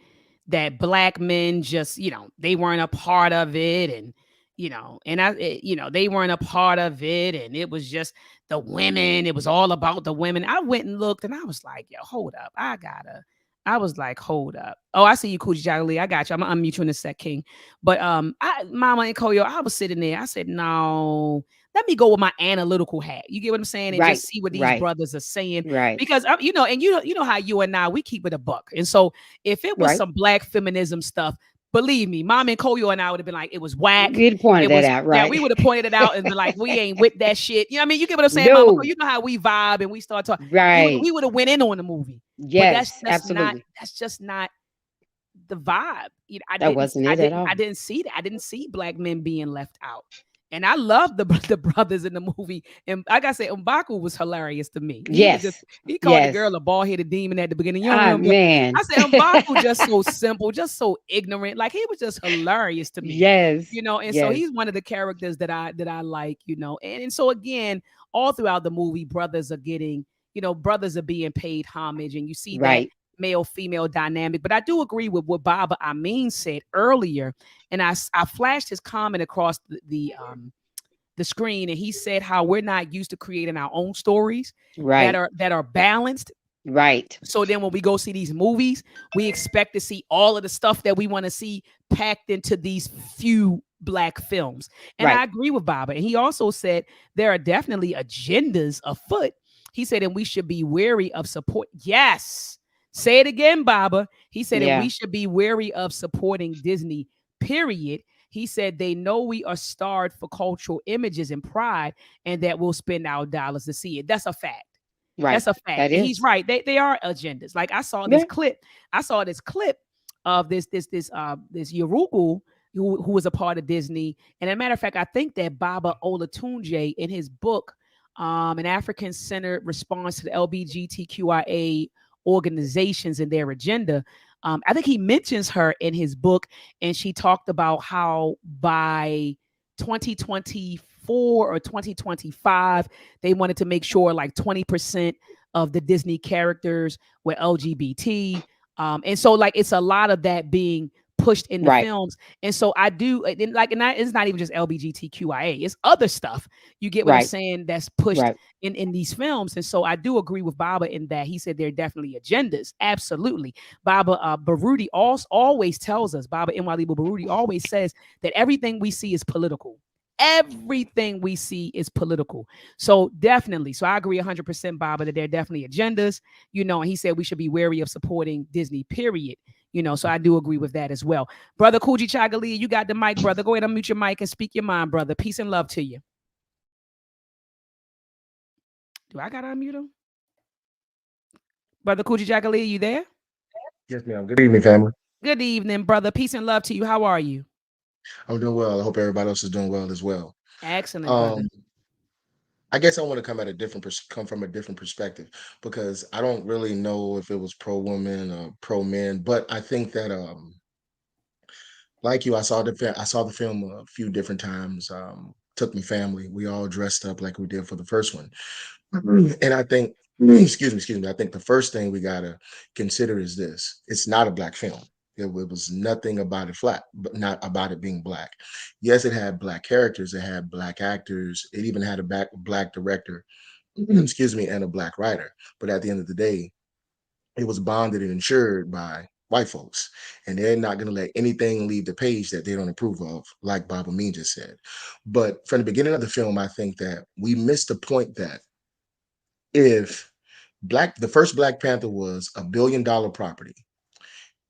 that black men just, they weren't a part of it, and And they weren't a part of it, and it was just the women. It was all about the women. I went and looked, and I was like, yo, hold up, I was like, hold up. Oh, I see you, Coogee Jolly. I got you. I'm gonna unmute you in a sec, King. But Mama and Koyo, I was sitting there. I said, no, let me go with my analytical hat. You get what I'm saying, and Right. just see what these Right. brothers are saying. Right. Because and you know how you and I, we keep it a buck. And so if it was Right. some black feminism stuff, believe me, Mom and Koyo and I would have been like, it was whack. We'd pointed It that was, out. yeah, we Right. would have pointed it out and been like, we ain't with that shit. You know what I mean? You get what I'm saying, Mama? No. You know how we vibe and we start talking. We Right. would have went in on the movie, but Yes. Absolutely. that's just not the vibe. That wasn't it at I all. didn't see that. I didn't see black men being left out. And I love the brothers in the movie. And like I said, M'Baku was hilarious to me. Yes. He called the Yes. girl a bald headed demon at the beginning. You don't Ah, remember? I man. said M'Baku just so simple, just so ignorant. Like he was just hilarious to me. Yes. And so Yes. he's one of the characters that I like, and so again, all throughout the movie, brothers are being paid homage, and you see that Right. male female dynamic. But I do agree with what Baba Amin said earlier, and I flashed his comment across the screen, and he said how we're not used to creating our own stories that Right. are balanced. Right. So then when we go see these movies, we expect to see all of the stuff that we want to see packed into these few black films. And I Right. agree with Baba. And he also said there are definitely agendas afoot. He said, and we should be wary of support. Yes. Say it again, Baba. He said, and we Yeah. should be wary of supporting Disney, period. He said they know we are starved for cultural images and pride, and that we'll spend our dollars to see it. That's a fact. That's Right. a fact. That And he's is. right. They are agendas. Like I saw this Yeah. clip. I saw this clip of this Yorugu who was a part of Disney. And as a matter of fact, I think that Baba Olatunji in his book, an African centered response to the LGBTQIA organizations and their agenda. I think he mentions her in his book, and she talked about how by 2024 or 2025, they wanted to make sure like 20% of the Disney characters were LGBT. And so like it's a lot of that being pushed in the Right. films. And so I do and it's not even just LGBTQIA, it's other stuff. You get what I'm Right. saying? That's pushed Right. in these films. And so I do agree with Baba in that he said there are definitely agendas. Absolutely. Baba Baruti always tells us, Baba Nwalibu Baruti always says that everything we see is political. Everything we see is political. So definitely. So I agree 100%, Baba, that there are definitely agendas, and he said we should be wary of supporting Disney, period. So I do agree with that as well. Brother Coogee Chagali, you got the mic, brother. Go ahead and mute your mic and speak your mind, brother. Peace and love to you. Do I got to unmute him? Brother Coogee Chagali, you there? Yes, ma'am. Good evening, family. Good evening, brother. Peace and love to you. How are you? I'm doing well. I hope everybody else is doing well as well. Excellent, brother. Um, I guess I want to come from a different perspective because I don't really know if it was pro woman or pro men, but I think that like you, I saw the film a few different times. Took my family. We all dressed up like we did for the first one. And I think, excuse me, I think the first thing we gotta consider is this: it's not a black film. It was nothing about it flat, but not about it being black. Yes, it had black characters, it had black actors, it even had a black director, excuse me, and a black writer. But at the end of the day, it was bonded and insured by white folks, and they're not going to let anything leave the page that they don't approve of, like Bob Amin just said. But from the beginning of the film, I think that we missed the point that if the first Black Panther was $1 billion property,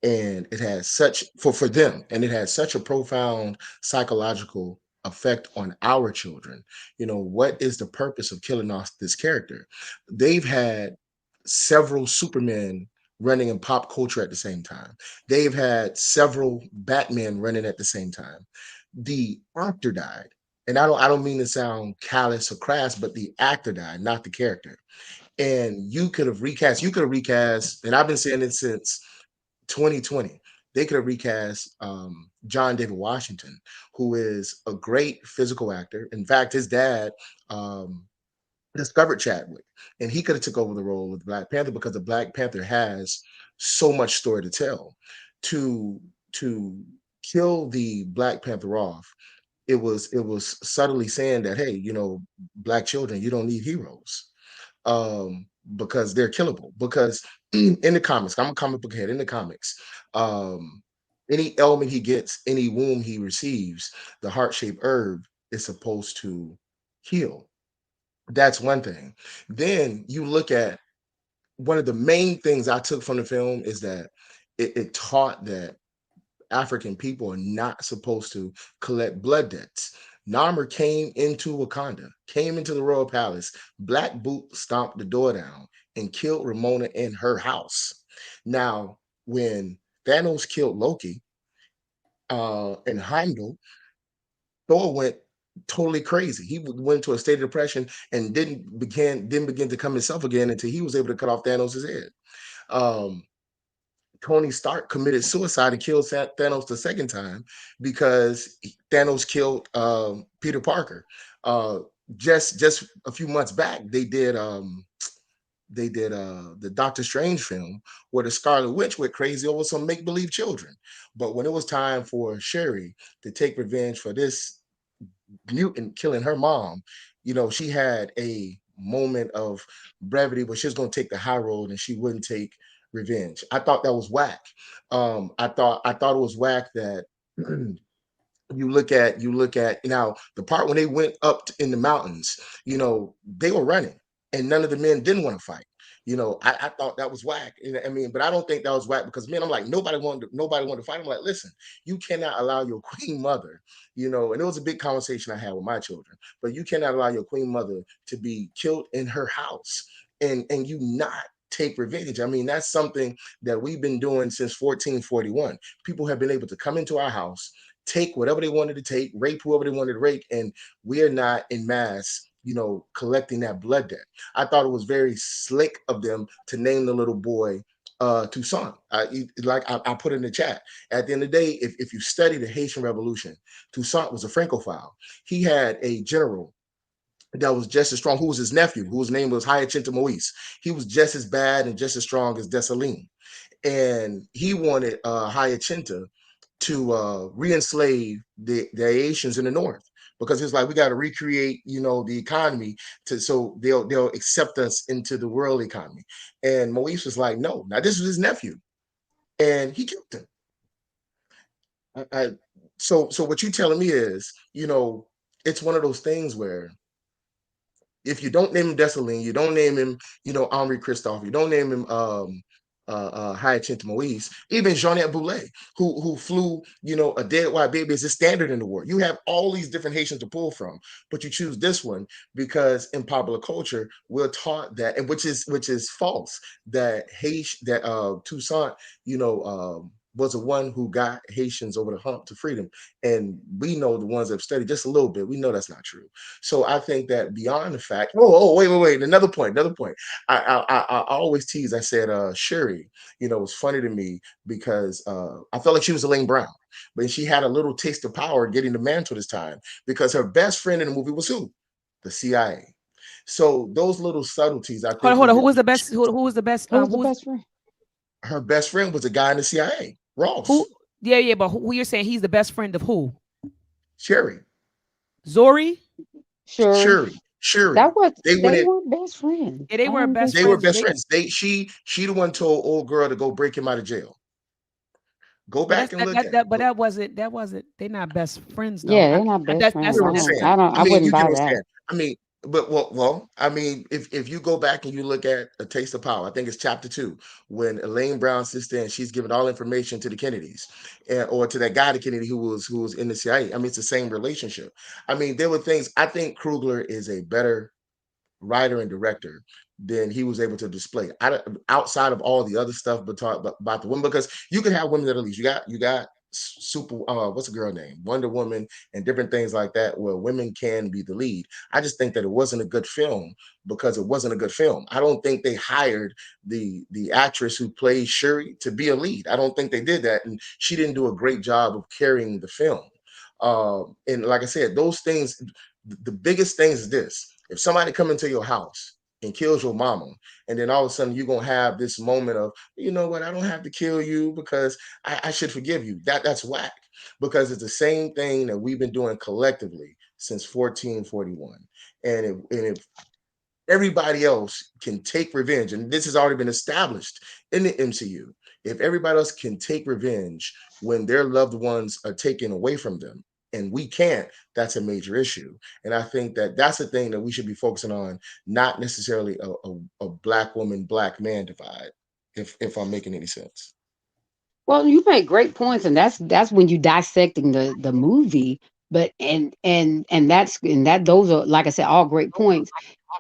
and it had such for them, and it had such a profound psychological effect on our children. What is the purpose of killing off this character? They've had several Supermen running in pop culture at the same time. They've had several Batman running at the same time. The actor died. And I don't mean to sound callous or crass, but the actor died, not the character. And you could have recast, and I've been saying it since 2020. They could have recast John David Washington, who is a great physical actor. In fact, his dad discovered Chadwick, and he could have took over the role of Black Panther because the Black Panther has so much story to tell. To kill the Black Panther off it was subtly saying that, hey, black children, you don't need heroes, um, because they're killable. Because in the comics, I'm a comic book head. In the comics, um, any ailment he gets, any wound he receives, the heart shaped herb is supposed to heal. That's one thing. Then you look at one of the main things I took from the film is that it taught that African people are not supposed to collect blood debts. Narmer came into Wakanda, came into the royal palace. Black Boot stomped the door down and killed Ramona in her house. Now, when Thanos killed Loki and Heimdall, Thor went totally crazy. He went to a state of depression and didn't begin to come himself again until he was able to cut off Thanos' head. Um, Tony Stark committed suicide and killed Thanos the second time because Thanos killed Peter Parker. Uh, just a few months back, they did the Doctor Strange film where the Scarlet Witch went crazy over some make believe children. But when it was time for Sherry to take revenge for this mutant killing her mom, she had a moment of brevity where she was going to take the high road and she wouldn't take revenge. I thought that was whack. I thought it was whack that you look at now the part when they went in the mountains, they were running and none of the men didn't want to fight. I thought that was whack. I mean, but I don't think that was whack because men, I'm like, nobody wanted to fight. I'm like, listen, you cannot allow your queen mother, and it was a big conversation I had with my children, but you cannot allow your queen mother to be killed in her house and you not take revenge. I mean, that's something that we've been doing since 1441. People have been able to come into our house, take whatever they wanted to take, rape whoever they wanted to rape, and we're not in mass, collecting that blood debt. I thought it was very slick of them to name the little boy Toussaint. I put in the chat. At the end of the day, if you study the Haitian Revolution, Toussaint was a Francophile. He had a general that was just as strong, who was his nephew, whose name was Hyacinth Moise. He was just as bad and just as strong as Dessalines, and he wanted Hyacinta to re-enslave the Haitians in the north because it's like we got to recreate, the economy so they'll accept us into the world economy. And Moise was like, no. Now this was his nephew, and he killed him. I, so what you telling me is, it's one of those things where if you don't name him Dessalines, you don't name him, Henri Christophe, you don't name him Hyacinth Moise, even Jeanette Boulet, who flew, a dead white baby as a standard in the war. You have all these different Haitians to pull from, but you choose this one because in popular culture we're taught that, and which is false, that Toussaint, was the one who got Haitians over the hump to freedom. And we know, the ones that have studied just a little bit, we know that's not true. So I think that beyond the fact, wait, another point. I always tease. I said, Shuri, was funny to me because I felt like she was Elaine Brown, but she had a little taste of power getting the mantle this time because her best friend in the movie was who? The CIA. So those little subtleties, I Hold on, think, hold was on. Who the was the best? Who was the best? Who's the Who was best friend? her best friend was a guy in the CIA, who? Ross, Yeah, yeah. But who you're saying he's the best friend of who? Sherry, Zori. Shuri. Shuri. That was They went they in. weren't best friends. Yeah, they I were don't best think They were so. friends. best They friends. She the one told old girl to go break him out of jail. Go but back and look at it. but that wasn't. They're not best friends though. Yeah, they're not best You That's friends. get what I I'm that's don't. saying? I don't. I I mean, wouldn't you get buy what I'm that. saying. I mean, but I mean, if you go back and you look at A Taste of Power, I think it's chapter 2, when Elaine Brown sits there and she's giving all information to the Kennedys, or to that guy, the Kennedy, who was in the CIA. I mean, it's the same relationship. I mean, there were things. I think Krugler is a better writer and director than he was able to display. Outside of all the other stuff, but talk about the women, because you can have women that are least. You got super. What's a girl name? Wonder Woman and different things like that, where women can be the lead. I just think that it wasn't a good film because it wasn't a good film. I don't think they hired the actress who plays Shuri to be a lead. I don't think they did that, and she didn't do a great job of carrying the film. And like I said, those things, the biggest things is this: if somebody come into your house and kills your mama. And then all of a sudden you're gonna have this moment of, you know what, I don't have to kill you because I should forgive you. That's whack. Because it's the same thing that we've been doing collectively since 1441. And if everybody else can take revenge, and this has already been established in the MCU. If everybody else can take revenge when their loved ones are taken away from them, and we can't, that's a major issue. And I think that that's the thing that we should be focusing on, not necessarily a black woman, black man divide. If I'm making any sense. Well, you make great points, and that's when you dissecting the movie. But and that those are, like I said, all great points.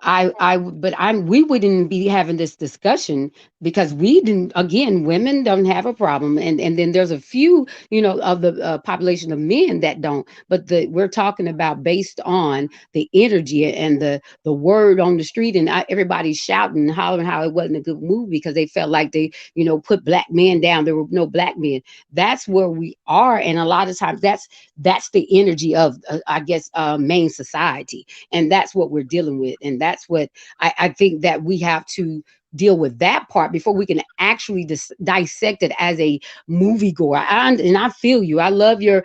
But I'm we wouldn't be having this discussion because we didn't. Again, women don't have a problem, and then there's a few, of the population of men that don't. But we're talking about based on the energy and the word on the street, and everybody's shouting and hollering how it wasn't a good movie because they felt like they put black men down. There were no black men. That's where we are, and a lot of times that's the energy of I guess main society, and that's what we're dealing with, and that's what I think that we have to deal with that part before we can actually dissect it as a moviegoer. And I feel you. I love your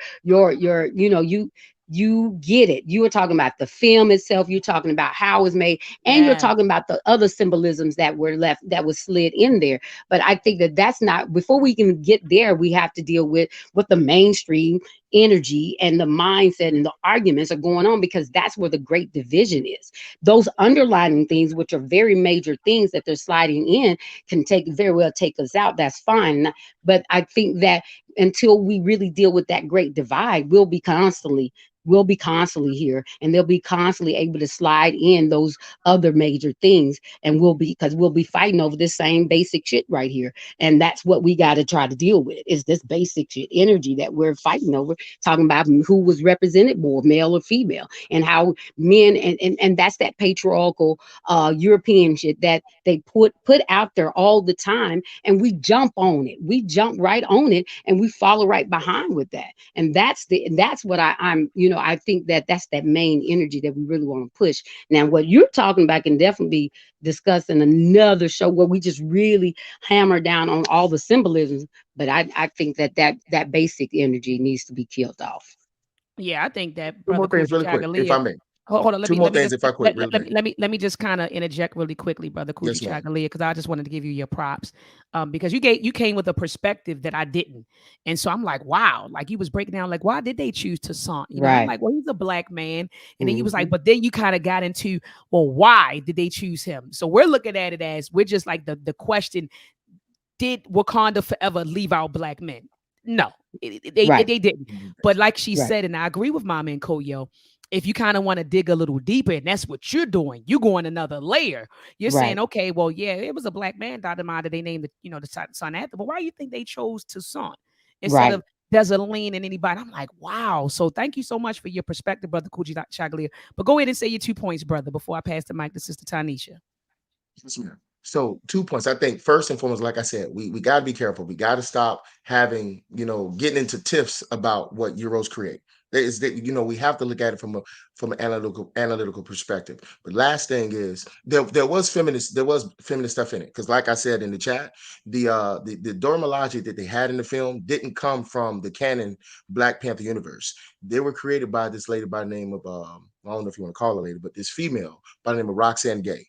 you get it. You were talking about the film itself. You're talking about how it was made, and you're Yes. talking about the other symbolisms that were left, that was slid in there. But I think that that's not, before we can get there, we have to deal with what the mainstream energy and the mindset and the arguments are going on, because that's where the great division is. Those underlying things, which are very major things that they're sliding in, can very well take us out. That's fine. But I think that until we really deal with that great divide, we'll be constantly here, and they'll be constantly able to slide in those other major things, and we'll be fighting over this same basic shit right here. And that's what we got to try to deal with, is this basic shit energy that we're fighting over, talking about who was represented more, male or female, and how men, and that's that patriarchal European shit that they put out there all the time, and we jump on it, we jump right on it, and we follow right behind with that. And that's what I think that that's that main energy that we really want to push. Now, what you're talking about can definitely be discussed in another show where we just really hammer down on all the symbolisms. But I think that basic energy needs to be killed off. Yeah, I think that Two brother more things, Koofy really quick, if I Chagalia. may. Hold on, let Two me more let me things, just if I quick, really quick. let me just kind of interject really quickly, brother Koofy Yes, ma'am. Chagalia, because I just wanted to give you your props, because you came with a perspective that I didn't, and so I'm like, wow, like you was breaking down like why did they choose Toussaint, and I'm Right. like, well, he's a black man, and then you was like, Hmm. but then you kind of got into, well, why did they choose him? So we're looking at it as we're just like the question, did Wakanda forever leave out black men? No, Right. they didn't. But like she Right. said, and I agree with Mama and Koyo, if you kind of want to dig a little deeper, and that's what you're doing, you're going another layer. You're saying, Right. okay, well, yeah, it was a black man, Dr. Mada, they named the son after, but why do you think they chose Toussaint instead Right. of Desert and anybody? I'm like, wow. So thank you so much for your perspective, brother Kuji Chaglia. But go ahead and say your 2 points, brother, before I pass the mic to Sister Tanisha. Yes, ma'am. So 2 points. I think first and foremost, like I said, we got to be careful. We got to stop having, getting into tiffs about what Euros create. There is that, we have to look at it from an analytical perspective. But last thing is there was feminist stuff in it, because like I said in the chat, the dermalogy that they had in the film didn't come from the canon Black Panther universe. They were created by this lady by the name of I don't know if you want to call her lady, but this female by the name of Roxanne Gay.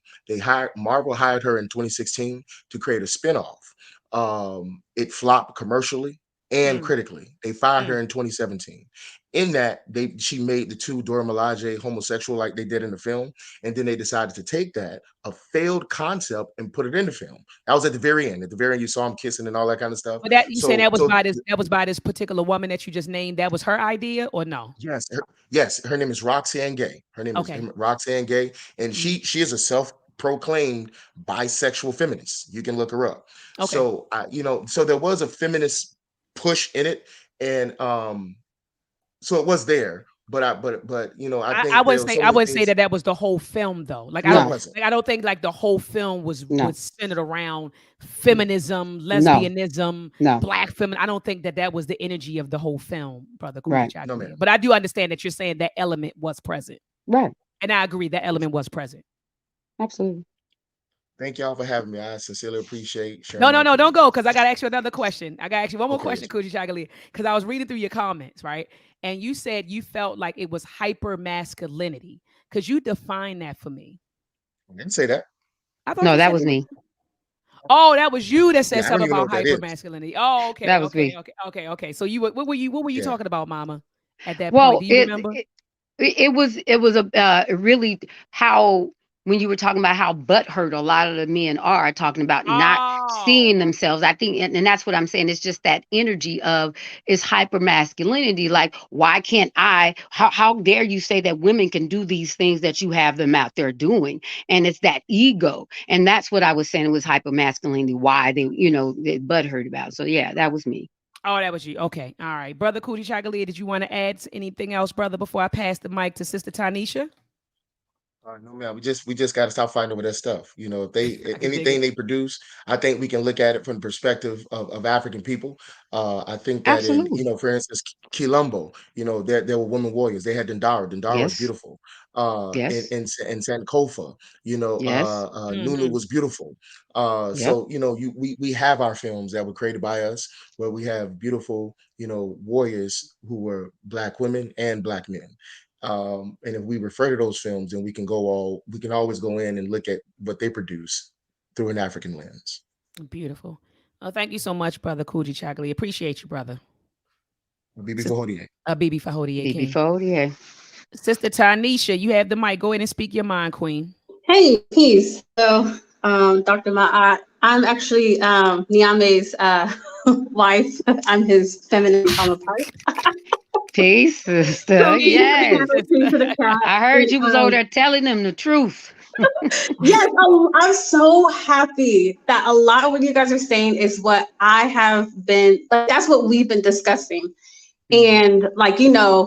Marvel hired her in 2016 to create a spinoff. It flopped commercially and Mm, critically. They fired mm. her in 2017. In that, she made the two Dora Milaje homosexual like they did in the film, and then they decided to take that, a failed concept, and put it in the film. That was at the very end. At the very end, you saw them kissing and all that kind of stuff. But that you saying So, that was so by this particular woman that you just named, that was her idea or no? yes, her name is Roxanne Gay. Her name is Okay. Roxanne Gay, and Mhm. she is a self-proclaimed bisexual feminist. You can look her up. Okay. So there was a feminist push in it, and so it was there. But I I think there were so I many wouldn't say things. that that was the whole film though. Like No, it No. wasn't. I don't think like the whole film was No. centered around No, feminism, No. lesbianism, No. black feminine. I don't think that that was the energy of the whole film, brother Kuji Right. no, Chagalia. ma'am. But I do understand that you're saying that element was present, Right. and I agree that element was present. Absolutely. Thank y'all for having me. I sincerely appreciate sharing No, my no, no, don't opinion. go because I got to ask you another question. I got to ask you one more Okay. question, Coach Shagalia, because I was reading through your comments, right? And you said you felt like it was hyper masculinity. Could you define that for me? I didn't say that. I thought No, you that said was it was. me. Oh, that was you that said Yeah, I don't something even know about what that hyper is. masculinity. Oh, That okay, was okay, me. okay, okay, okay. So you what were you Yeah. talking about, Mama? At that point, Well, do you remember? it was a really how when you were talking about how butthurt a lot of the men are talking about not seeing Oh, themselves. I think, and that's what I'm saying. It's just that energy of is hyper masculinity. Like, why can't I? How dare you say that women can do these things that you have them out there doing? And it's that ego, and that's what I was saying. It was hyper masculinity. Why they butthurt about. So yeah, that was me. oh, that was you. Okay, all right, brother Cootie Chagalia. Did you want to add anything else, brother, before I pass the mic to Sister Tanisha? No, man, we just got to stop fighting over that stuff. If I can dig anything it. they produce, I think we can look at it from the perspective of African people. I think that in Absolutely. for instance, Quilombo, there were women warriors. They had Dendara. Dendara was Yes. beautiful. In Yes. Sankofa, Yes. Nunu Mm-hmm. was beautiful. Yep. So we have our films that were created by us, where we have beautiful warriors who were black women and black men. And if we refer to those films, then we can always go in and look at what they produce through an African lens. Beautiful. Oh, thank you so much, brother Cootie Chagalia. Appreciate you, brother. Bibi Sis- Fohodie. Bibi Fahodie King. BB4, yeah. Sister Tanisha, you have the mic. Go ahead and speak your mind, Queen. Hey, peace. So, Dr. Ma'at, I'm actually Niame's wife. I'm his feminine counterpart. Peace, sister. So, peace to the Peace, Yes. panel, peace sister. to the chat. I heard And, you was over there telling them the truth. yes, I'm so happy that a lot of what you guys are saying is what I have been, like, that's what we've been discussing. Mhm. And, like,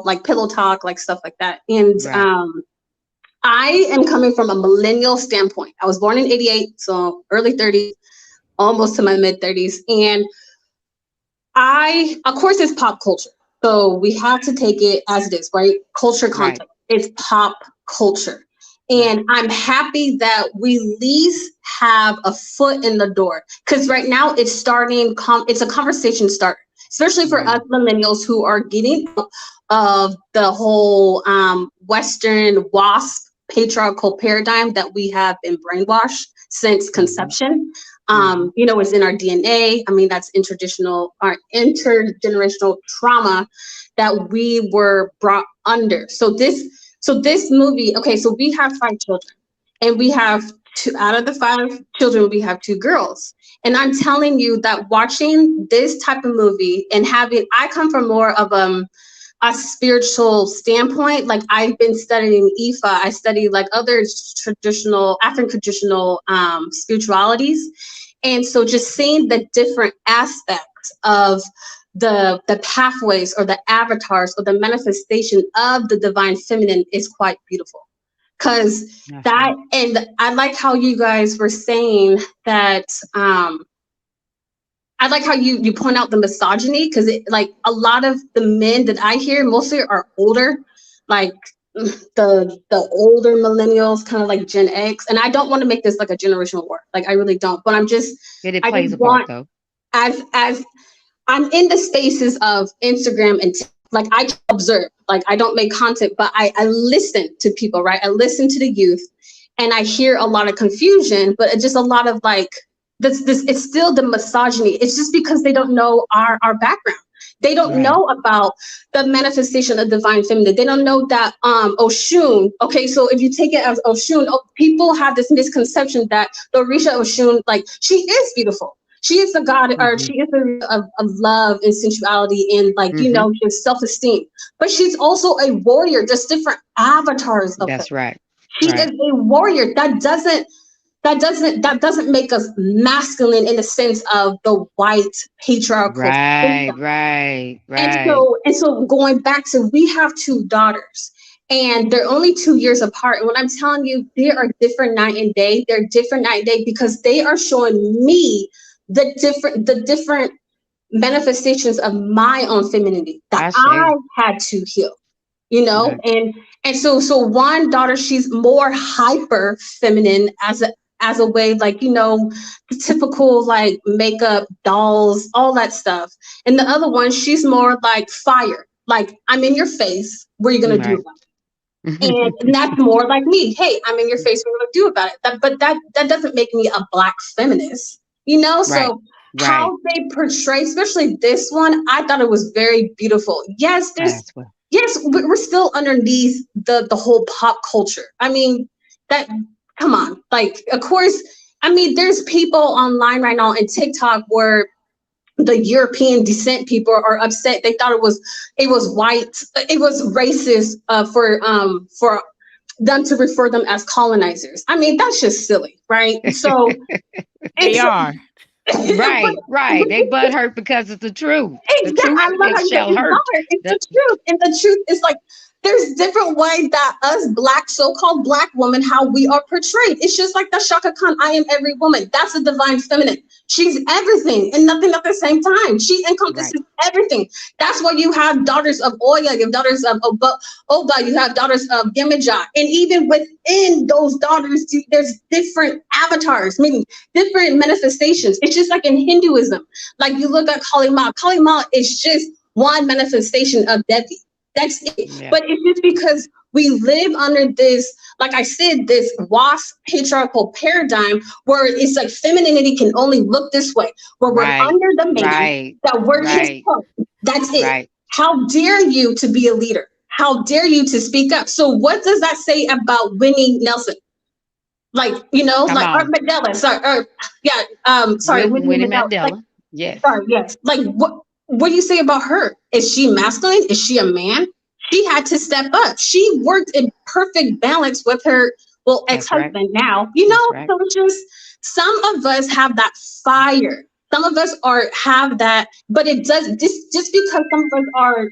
like pillow talk, like stuff like that. And Right. I am coming from a millennial standpoint. I was born in '88, so early 30s, almost to my mid 30s. And of course, it's pop culture. So we have to take it as it is, right? Culture Right. content. It's pop culture. Right. And I'm happy that we at least have a foot in the door. Because right now it's starting, it's a conversation starter, especially for us Mhm. millennials who are getting out of the whole Western WASP patriarchal paradigm that we have been brainwashed since Mhm. conception. Mhm. It's in our DNA. I mean, that's our intergenerational trauma that we were brought under. So this movie, okay, so we have 5 children, and we have two out of the 5 children, we have 2 girls. And I'm telling you that watching this type of movie and I come from more of a spiritual standpoint. Like, I've been studying Ifa. I study like other traditional African traditional spiritualities. And so just seeing the different aspects of the pathways or the avatars or the manifestation of the divine feminine is quite beautiful. Because That's that, right. and I like how you guys were saying that I like how you point out the misogyny, because like a lot of the men that I hear mostly are older, like the older millennials, kind of like Gen X. And I don't want to make this like a generational war, like I really don't. But It I just plays a part want, though. as I'm in the spaces of Instagram and like I observe, like I don't make content, but I listen to people, right? I listen to the youth, and I hear a lot of confusion, but it's just a lot of like this. It's still the misogyny. It's just because they don't know our background. They don't Right. know about the manifestation of divine feminine. They don't know that Oshun. Okay, so if you take it as Oshun, people have this misconception that the Orisha Oshun, like, she is beautiful. She is the god, or Mhm. she is the of love and sensuality and, like, Mhm. just self-esteem. But she's also a warrior. There's different avatars of her. That's right. She is Right. a warrior. That doesn't make us masculine in the sense of the white patriarchal Right. system. Right. And Right. so going back to, we have 2 daughters, and they're only 2 years apart. And when I'm telling you, they are different night and day. They're different night and day because they are showing me the different manifestations of my own femininity that I I say. had to heal. You know, Right. and so one daughter, she's more hyper feminine as as a way, like, the typical like makeup dolls, all that stuff. And the other one, she's more like fire. Like, I'm in your face. What are you gonna do Right. about it? And that's more like me. Hey, I'm in your face. What are you gonna do about it? But that doesn't make me a black feminist. Right. So Right. how they portray, especially this one, I thought it was very beautiful. Yes, As well. we're still underneath the whole pop culture. I mean, that come on, like, of course. I mean, there's people online right now in TikTok where the European descent people are upset. They thought it was white, it was racist, for them to refer them as colonizers. I mean, that's just silly, right? So They it's are. but, Right. Right. They butt hurt because it's the truth. The exactly. truth I love it how you said shall it's hurt. not. It's The, the truth, and the truth is like there's different ways that us black, so-called black women, how we are portrayed. It's just like the Shaka Khan, I am every woman. That's a divine feminine. She's everything and nothing at the same time. She right. encompasses everything. That's why you have daughters of Oya, you have daughters of Oba, you have daughters of Gemija. And even within those daughters, there's different avatars, meaning different manifestations. It's just like in Hinduism. Like you look at Kali Ma. Kali Ma is just one manifestation of Devi. That's it. Yeah. But it's just because we live under this, like I said, this wasp patriarchal paradigm where it's like femininity can only look this way, where we're Right. under the man, Right. that we're his Right. clothes. That's it. Right. How dare you to be a leader? How dare you to speak up? So what does that say about Winnie Nelson? Like, Come like Art on. Mandela, sorry, yeah, sorry, Winnie Winnie Mandela. Like, Mandela. Yes. sorry, yes. Like, what do you say about her? Is she masculine? Is she a man? She had to step up. She worked in perfect balance with her, well, That's right. ex-husband now. That's right. So it's just some of us have that fire. Some of us have that, but it does just because some of us are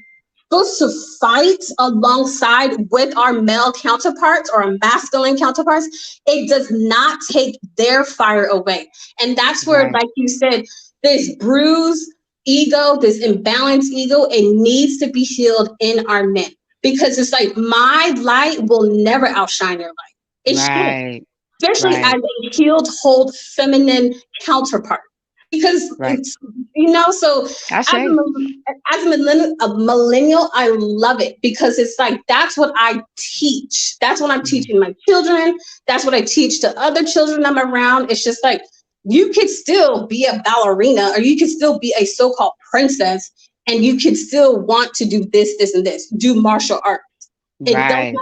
supposed to fight alongside with our male counterparts or our masculine counterparts, it does not take their fire away. And that's where, Right. like you said, this bruised ego, this imbalanced ego, it needs to be healed in our men. Because it's like my light will never outshine your light. It shouldn't, Right. especially as Right. a healed, whole feminine counterpart. Because Right. it's, so I as say. a millennial, I love it because it's like that's what I teach. That's what I'm teaching my children. That's what I teach to other children I'm around. It's just like you could still be a ballerina or you could still be a so-called princess and you could still want to do this, and this, do martial arts. Right.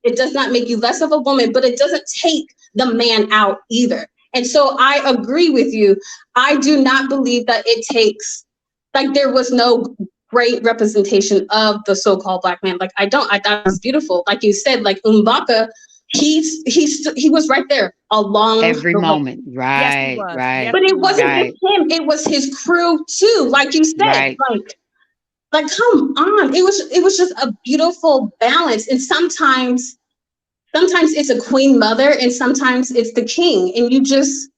It does not make you less of a woman, but it doesn't take the man out either. And so I agree with you. I do not believe that it takes, like there was no great representation of the so-called black man. Like I thought it was beautiful. Like you said, like Umbaka, he was right there along Every the way. moment. Yes, he Right. was. Yes, Right. But he it wasn't was. just Right. him, it was his crew too. Like you said, Right. like come on. It was just a beautiful balance. And sometimes it's a queen mother and sometimes it's the king. And you just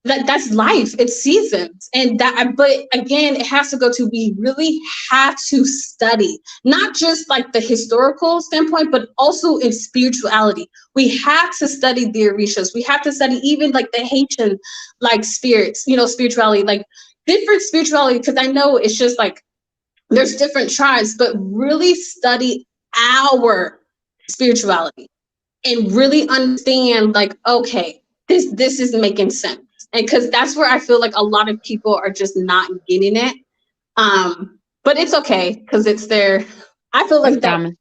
that's life. It's seasons. And but again, it has to go to, we really have to study, not just like the historical standpoint, but also in spirituality. We have to study the Orishas. We have to study even like the Haitian like spirits, spirituality, like different spirituality. Cause I know it's just like, there's different tribes, but really study our spirituality and really understand like, okay, this is making sense. And because that's where I feel like a lot of people are just not getting it. But it's okay because it's their, I feel It's like that coming.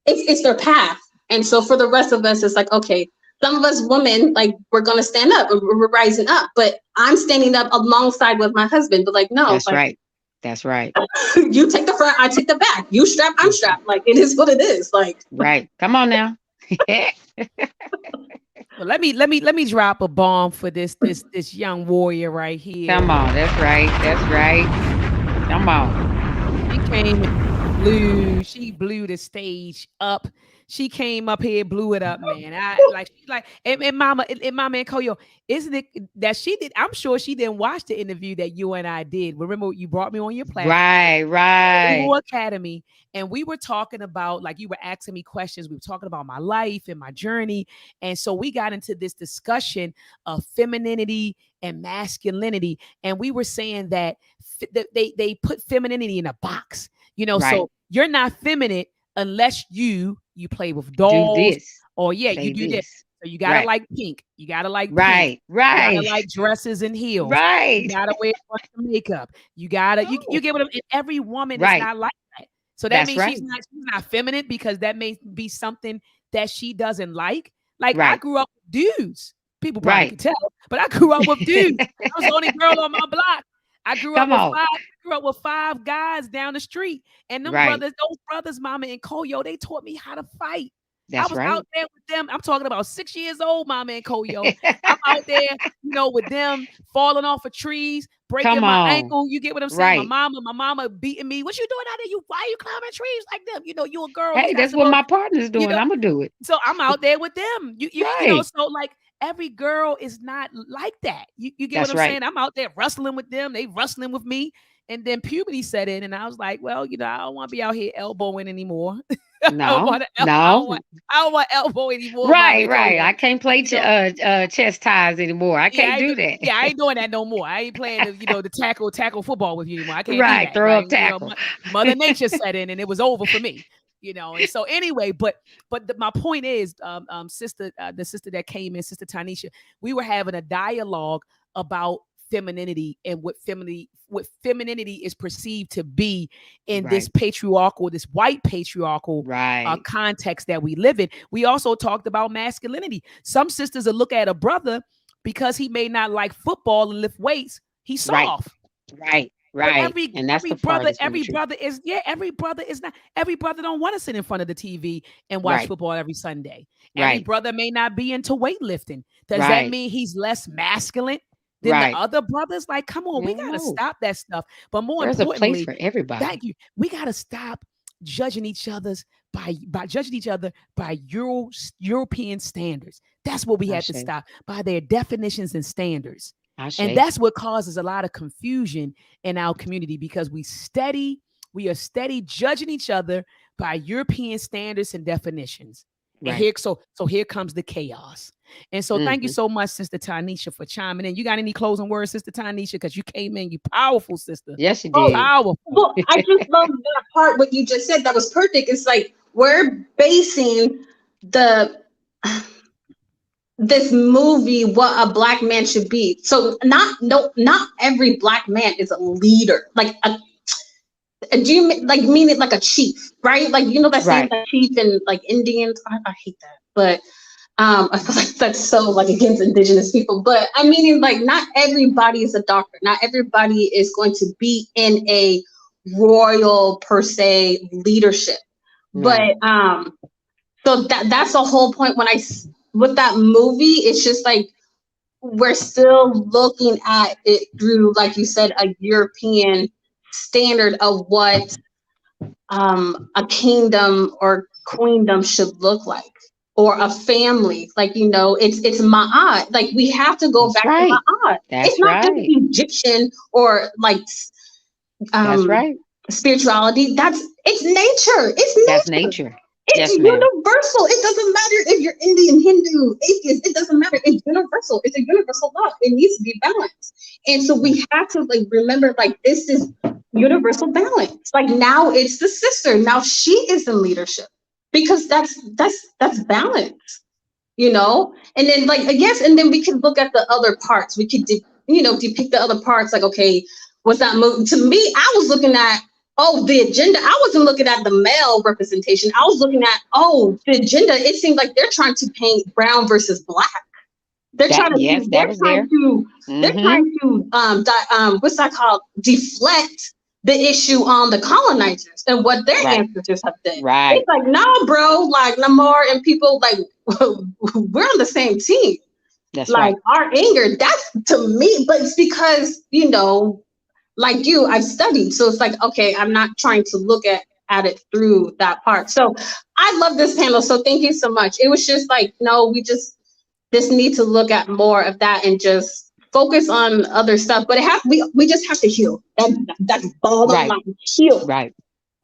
it's their path. And so for the rest of us, it's like, okay, some of us women, like we're gonna stand up, we're rising up, but I'm standing up alongside with my husband. But like, no, That's like right. That's right. you take the front, I take the back. You strap, I'm strapped. Like it is what it is. Like Right. Come on now. Well, let me drop a bomb for this young warrior right here. Come on. That's right. That's right. Come on. She came blew the stage up. She came up here, blew it up, man. And Mama and Koyo, isn't it that she did? I'm sure she didn't watch the interview that you and I did. Remember, you brought me on your platform, Right. Naval Academy, and we were talking about, like, you were asking me questions. We were talking about my life and my journey, and so we got into this discussion of femininity and masculinity, and we were saying that they put femininity in a box, Right. So you're not feminine unless you play with Do dolls, this. or you Say do this. this. So you gotta Right. like pink. You gotta like pink. Right. You gotta Right. like dresses and heels. You Right. gotta wear a bunch of makeup. You No. get what I'm. And every woman is Right. not like that. So that That's means she's right. not feminine, because that may be something that she doesn't like. Like, I Right. grew up with dudes. People probably Right. could tell, but I grew up with dudes. I was the only girl on my block. I grew up Come with on. five guys down the street. And Right. those brothers, Mama and Koyo, they taught me how to fight. I That's was right. out there with them. I'm talking about 6 years old, Mama and Koyo. I'm out there, with them, falling off of trees, breaking Come my on. ankle. You get what I'm saying? Right. My mama beating me. What you doing out there? Why are you climbing trees like them? You a girl. You're Hey, not that's what supposed. my partner's You doing. know. I'm gonna do it. So I'm out there with them. Right. So, like, every girl is not like that. You get what That's I'm right. saying? I'm out there wrestling with them. They wrestling with me. And then puberty set in, and I was like, well, I don't want to be out here elbowing anymore. I don't No. want to. No. I don't want elbow anymore, Mama Right. and Right. Koyo. I can't play You know, chest ties anymore. I yeah, can't do that. I ain't doing that no more. I ain't playing the tackle football with you anymore. I can't do Right. that, Throw right? up tackle. Mother Nature set in, and it was over for me. And so anyway, but my point is, sister, the sister that came in, Sister Tanisha, we were having a dialogue about femininity and what femininity is perceived to be in this Right. patriarchal, this white patriarchal Right. context that we live in. We also talked about masculinity. Some sisters will look at a brother because he may not like football and lift weights. He's Right. soft. Right. But Right. And that's the farthest from the truth. every brother is not. Every brother don't want to sit in front of the TV and watch Right. football every Sunday. Every Right. brother may not be into weightlifting. Does that Right. mean he's less masculine than the Right. other brothers? Like, come on, we gotta No. stop that stuff. But more There's a place importantly, for everybody. thank you. We gotta stop judging each other's by judging each other by European standards. That's what we I have to say. stop, by their definitions and standards. I And say. that's what causes a lot of confusion in our community, because we are steady judging each other by European standards and definitions. And Right. here comes the chaos. And so thank you Hmm. so much, Sister Tanisha, for chiming in. You got any closing words, Sister Tanisha? Because you came in, you powerful, sister. Yes, you Oh, did. Powerful. well, I just love that part. What you just said, that was perfect. It's like we're basing the this movie what a black man should be. So not every black man is a leader. Like do you like mean it like a chief, right? Like that saying, Right. like chief and like Indians. I hate that, but I feel like that's so like against indigenous people. But I mean, like, not everybody is a doctor. Not everybody is going to be in a royal per se leadership. Right. But so that's the whole point. With that movie, it's just like we're still looking at it through, like you said, a European standard of what a kingdom or queendom should look like, or a family. Like, it's Ma'at. Like, we have to go That's back right. to Ma'at. It's That's not just right. Egyptian or like That's right. spirituality. It's nature. That's It's nature. nature. It's Yes, ma'am. universal. It doesn't matter if you're Indian, Hindu, atheist. It doesn't matter. It's universal. It's a universal law. It needs to be balanced. And so we have to remember, this is universal balance. Like, now it's the sister. Now she is in leadership, because that's balance, And then and then we can look at the other parts. We could depict the other parts. Like, okay, what's that movie? To me, I was looking at the agenda. I wasn't looking at the male representation. I was looking at the agenda. It seemed like they're trying to paint brown versus black. They're trying to what's that called? Deflect the issue on the colonizers and what their ancestors have done. Right. It's like, no, bro, like Namor and people, like, we're on the same team. That's like right. our anger, that's to me, but it's because, like you, I've studied. So it's like, okay, I'm not trying to look at added through that part. So I love this panel. So thank you so much. It was just like, no, we just need to look at more of that and just focus on other stuff. But we just have to heal. That's bottom Right. line. Heal. Right.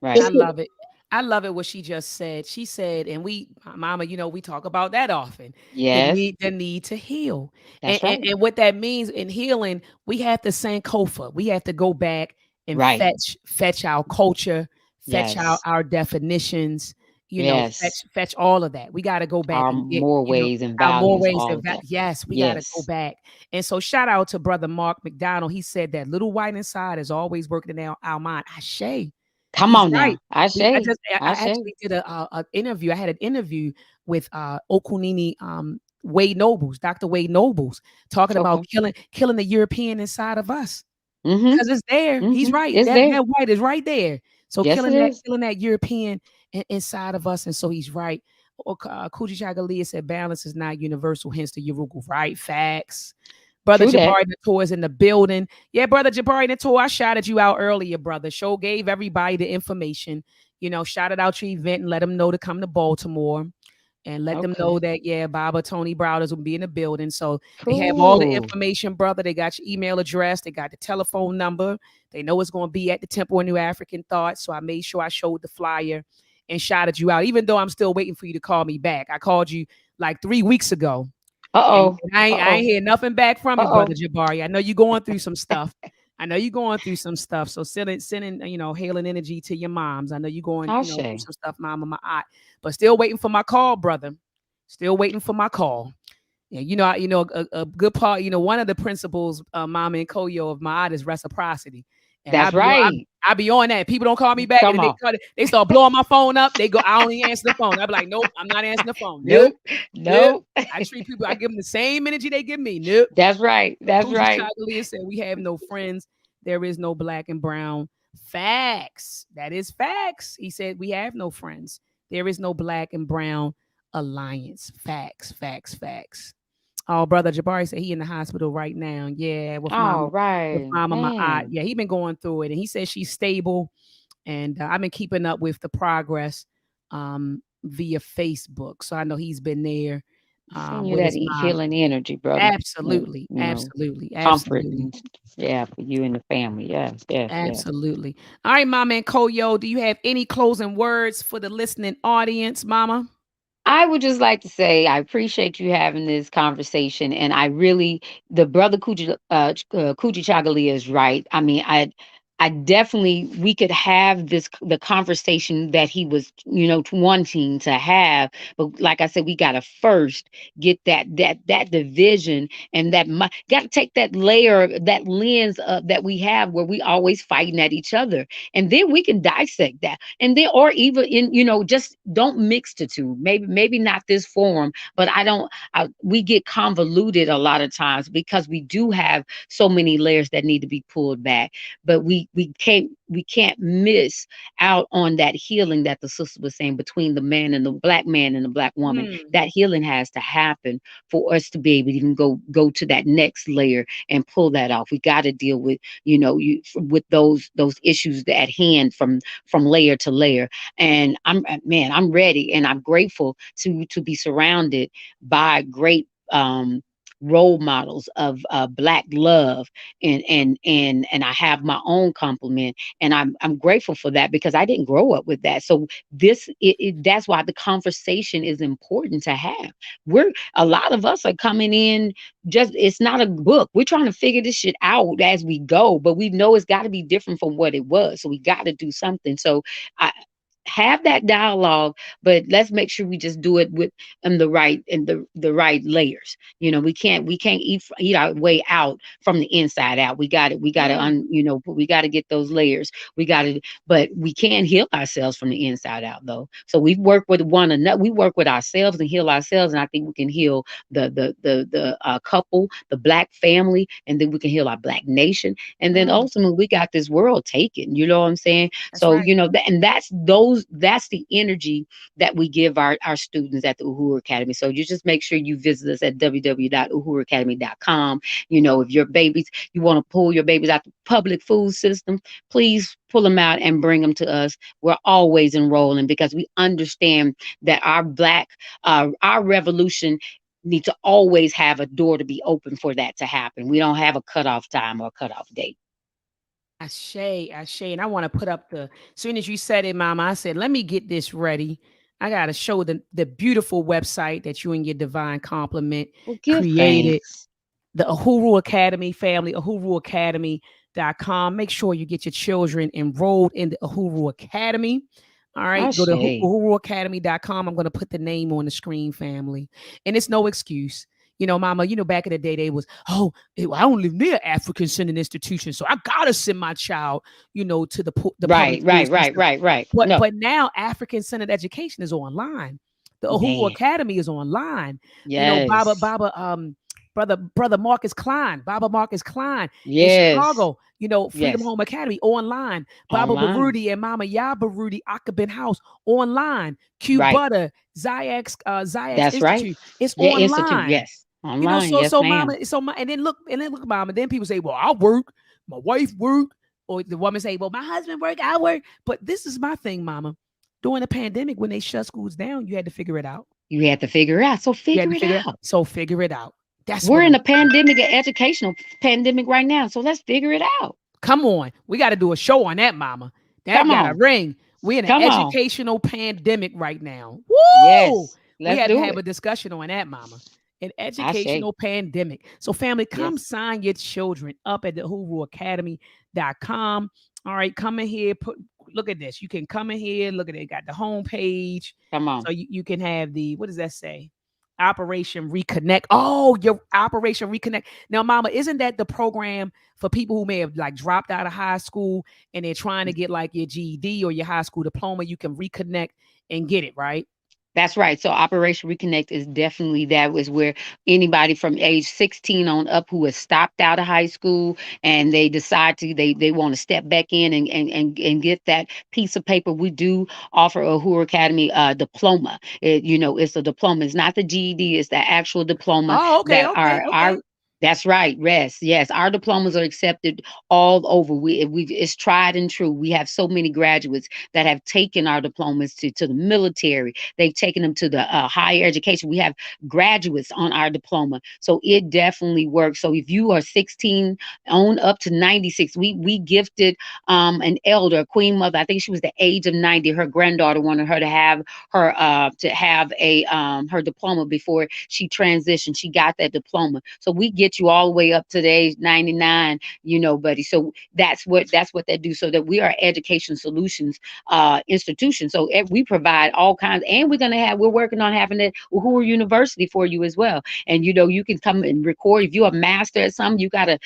I Just Right. heal. love it. I love it what she just said. She said, and mama, we talk about that often. Yes. The need to heal. That's right. And what that means in healing, we have to sankofa. We have to go back and Right. fetch our culture, fetch Yes. our definitions, Yes. fetch all of that. We got to go back Our and get, more ways and our more values, ways all of of that. yes, we got to go Yes. back. And so shout out to brother Mark McDonald. He said that little white inside is always working in our mind. Ashe. Come He's on right. now. I I say. just I I say. actually did a interview. I had an interview with Okunini Wade Nobles, Dr. Wade Nobles, talking about Okay. killing the European inside of us. Mm-hmm. Because it's there. He's Mm-hmm. right. It's there. That white is right there. So Yes, it is. killing that European inside of us. And so he's right. Kuji Chagalia said balance is not universal, hence the Yurugu, right? Facts. Brother True that. Jabari Nator is in the building. Yeah, brother Jabari Nator, I shouted you out earlier, brother. Show gave everybody the information. Shouted out your event and let them know to come to Baltimore and let them know Okay. that, yeah, Baba Tony Browders will be in the building. So they have all the Cool. information, brother. They got your email address. They got the telephone number. They know it's going to be at the Temple of New African Thought. So I made sure I showed the flyer and shouted you out, even though I'm still waiting for you to call me back. I called you like 3 weeks ago. And, Uh-oh. and I ain't Uh-oh. hear nothing back from you, brother Uh-oh. Jabari. I know you're going through some stuff. I know you're going through some stuff. So sending, hailing energy to your moms. I know you're going, through Ashe. some stuff, mama, my aunt. But still waiting for my call, brother. Still waiting for my call. Yeah, a good part, one of the principles, Mama and Koyo of my aunt is reciprocity. And That's right. I be on that. People don't call me back, and Come then on. they start blowing my phone up. They go, I only answer the phone. I be like, nope, I'm not answering the phone. Nope, Nope. nope. Nope. I treat people. I give them the same energy they give me. Nope. That's right. That's Coogee right. Chagalia said, we have no friends. There is no black and brown. Facts. That is facts. He said, we have no friends. There is no black and brown alliance. Facts, facts, facts. Oh, brother Jabari said he in the hospital right now. Yeah, All with right. mama, my aunt. Man. Yeah, he been going through it, and he says she's stable. And I've been keeping up with the progress via Facebook, so I know he's been there Send you with that his mom. healing energy, brother. Absolutely, absolutely, Comfort absolutely, and yeah, for you and the family. Yes, yes, yes. absolutely. All right, Mama and Koyo, do you have any closing words for the listening audience, Mama? I would just like to say I appreciate you having this conversation, and I really, the brother Kuji Chagalia is right. I mean, I definitely we could have the conversation that he was, wanting to have, but like I said, we got to first get that division and got to take that layer, that lens that we have where we always fighting at each other, and then we can dissect that, and then or even in just don't mix the two. Maybe not this forum, but we get convoluted a lot of times because we do have so many layers that need to be pulled back, but we can't miss out on that healing that the sister was saying between the man and the black woman. Hmm. That healing has to happen for us to be able to even go to that next layer and pull that off. We got to deal with with those issues at hand from layer to layer. And I'm ready, and I'm grateful to be surrounded by great role models of black love, and I have my own compliment, and I'm grateful for that because I didn't grow up with that. So that's why the conversation is important to have. We're A lot of us are coming in, just it's not a book. We're trying to figure this shit out as we go, but we know it's got to be different from what it was. So we got to do something. So I have that dialogue, but let's make sure we just do it with the right layers. We can't eat our way out from the inside out. Hmm. We got to get those layers. But we can heal ourselves from the inside out though. So we work with one another. We work with ourselves and heal ourselves, and I think we can heal the couple, the black family, and then we can heal our black nation, and then Hmm. ultimately we got this world taken. You know what I'm saying? That's So right. and that's those that's the energy that we give our students at the Uhuru Academy. So you just make sure you visit us at www.uhuruacademy.com. If your babies, you want to pull your babies out the public food system, please pull them out and bring them to us. We're always enrolling because we understand that our revolution need to always have a door to be open for that to happen. We don't have a cutoff time or a cutoff date. Ashe. And I want to put up as soon as you said it, Mama, I said, let me get this ready. I got to show the beautiful website that you and your divine compliment Well, give created. thanks. The Uhuru Academy family, uhuruacademy.com. Make sure you get your children enrolled in the Uhuru Academy. All right, go to Ashe. uhuruacademy.com. I'm going to put the name on the screen, family. And it's no excuse. Mama, back in the day, they was, I don't live near African Centered Institution, so I got to send my child, to the public Right, school right, right, system. right, right. But No. but now African Centered Education is online. The Uhuru Man. Academy is online. Baba, Yes. brother Baba Marcus Klein in Yes. Chicago, Freedom Yes. Home Academy online, Baba Online. Baruti and Mama Ya Baruti Akabin House online, Q Right. Butter, Ziax That's right. Institute, it's Yeah, institute. online. Yes. Online. So Yes, so ma'am. Mama, and then look, Mama, then people say, well, I work, my wife work, or the woman say, well, my husband work, I work. But this is my thing, Mama. During the pandemic, when they shut schools down, you had to figure it out. You had to figure it out. So You had figure to it figure it out. out. So figure it out. That's We're what in I'm. a pandemic, an educational pandemic right now. So let's figure it out. Come on, we got to do a show on that, Mama. That Come got a on. ring. We're in an Come on. educational pandemic right now. Woo! Yes. We Let's had to do have it. a discussion on that, Mama. An I say. educational pandemic. So, family, come Yes. sign your children up at the HuruAcademy.com. All right, come in here. Look at this. You can come in here. Look at it. Got the home page. Come on. So you can have what does that say? Operation Reconnect. Oh, your Operation Reconnect. Now, Mama, isn't that the program for people who may have like dropped out of high school and they're trying to get like your GED or your high school diploma? You can reconnect and get it, right? That's right. So Operation Reconnect is definitely that was where anybody from age 16 on up who has stopped out of high school and they decide they want to step back in and get that piece of paper. We do offer a Hoover Academy diploma. It's a diploma. It's not the GED, it's the actual diploma Oh, okay, that okay, our okay. that's right. Yes. Our diplomas are accepted all over. It's tried and true. We have so many graduates that have taken our diplomas to the military. They've taken them to the higher education. We have graduates on our diploma. So it definitely works. So if you are 16 on up to 96, we gifted an elder, a queen mother. I think she was the age of 90. Her granddaughter wanted her to have a her diploma before she transitioned. She got that diploma. So we get you all the way up to the age 99, buddy. So that's what they do. So that we are education solutions institution. So we provide all kinds, and we're working on having it Uhuru University for you as well. And you can come and record if you're a master at something, you got a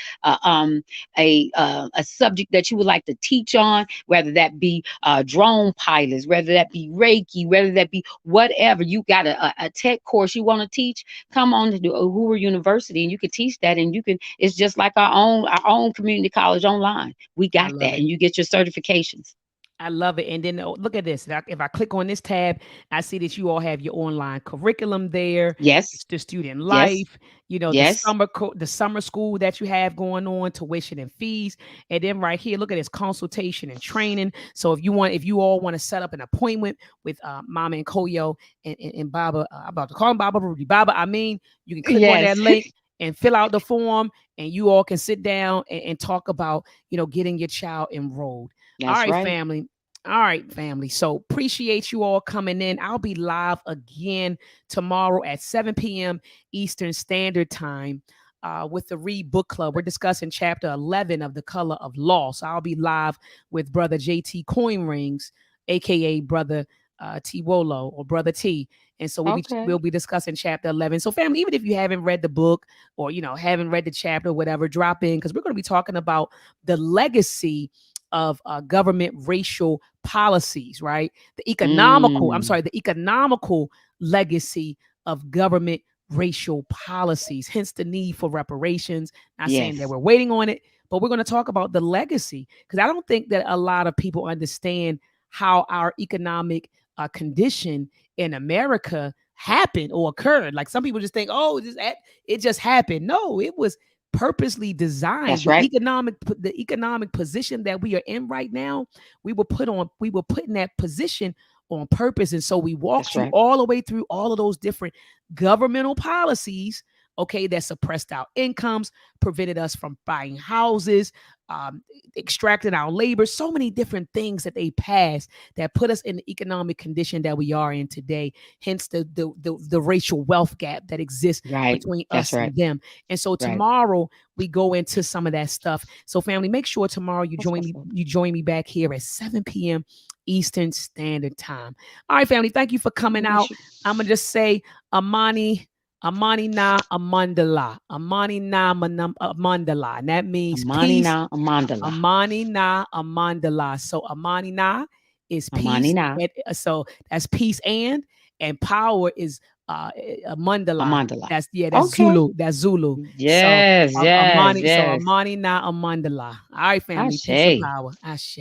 subject that you would like to teach on, whether that be drone pilots, whether that be Reiki, whether that be whatever. You got a tech course you want to teach, come on to Uhuru University and you can teach that, and it's just like our own community college online. We I got love that, it. and you get your certifications. I love it. And then look at this. If I click on this tab, I see that you all have your online curriculum there. Yes, It's the student yes, life, yes, the summer school that you have going on, tuition and fees. And then right here, look at this consultation and training. So if you all want to set up an appointment with Mama and Koyo and Baba, I'm about to call him Baba Rudy. Baba, you can click on that yes. link and fill out the form, and you all can sit down and talk about, getting your child enrolled. All That's right, right. family. All right, family. So appreciate you all coming in. I'll be live again tomorrow at 7 p.m. Eastern Standard Time with the Read Book Club. We're discussing chapter 11 of The Color of Law. So I'll be live with Brother JT Coin Rings, aka Brother T Wolo or Brother T. And so we'll Okay. be discussing chapter 11. So family, even if you haven't read the book or haven't read the chapter, whatever, drop in because we're going to be talking about the legacy of government racial policies, right? Mm, The economical legacy of government racial policies, hence the need for reparations. Not saying that yes. we're waiting on it, but we're going to talk about the legacy because I don't think that a lot of people understand how our economic condition in America happened or occurred. Like some people just think, oh, it just happened. No, it was purposely designed. That's right. The economic position that we are in right now, we were put in that position on purpose. And so we walked That's you right. all the way through all of those different governmental policies, okay, that suppressed our incomes, prevented us from buying houses, extracting our labor, so many different things that they passed that put us in the economic condition that we are in today. Hence the racial wealth gap that exists Right. between That's us right. and them. And so Right. tomorrow we go into some of that stuff. So family, make sure tomorrow you That's join what's me. up. You join me back here at 7 p.m. Eastern Standard Time. All right, family. Thank you for coming out. I'm gonna just say Amani na Amandala. Amani na Amandala. And that means Amani peace. na Amandala. Amani na Amandala. So Amani na is Amani peace. na So that's peace and power is Amandala. Amandala. That's Okay. Zulu. That's Zulu. So Yes, yes, Amani yes. Amani na Amandala. All right, family. Peace and Ashe. power. Ashe.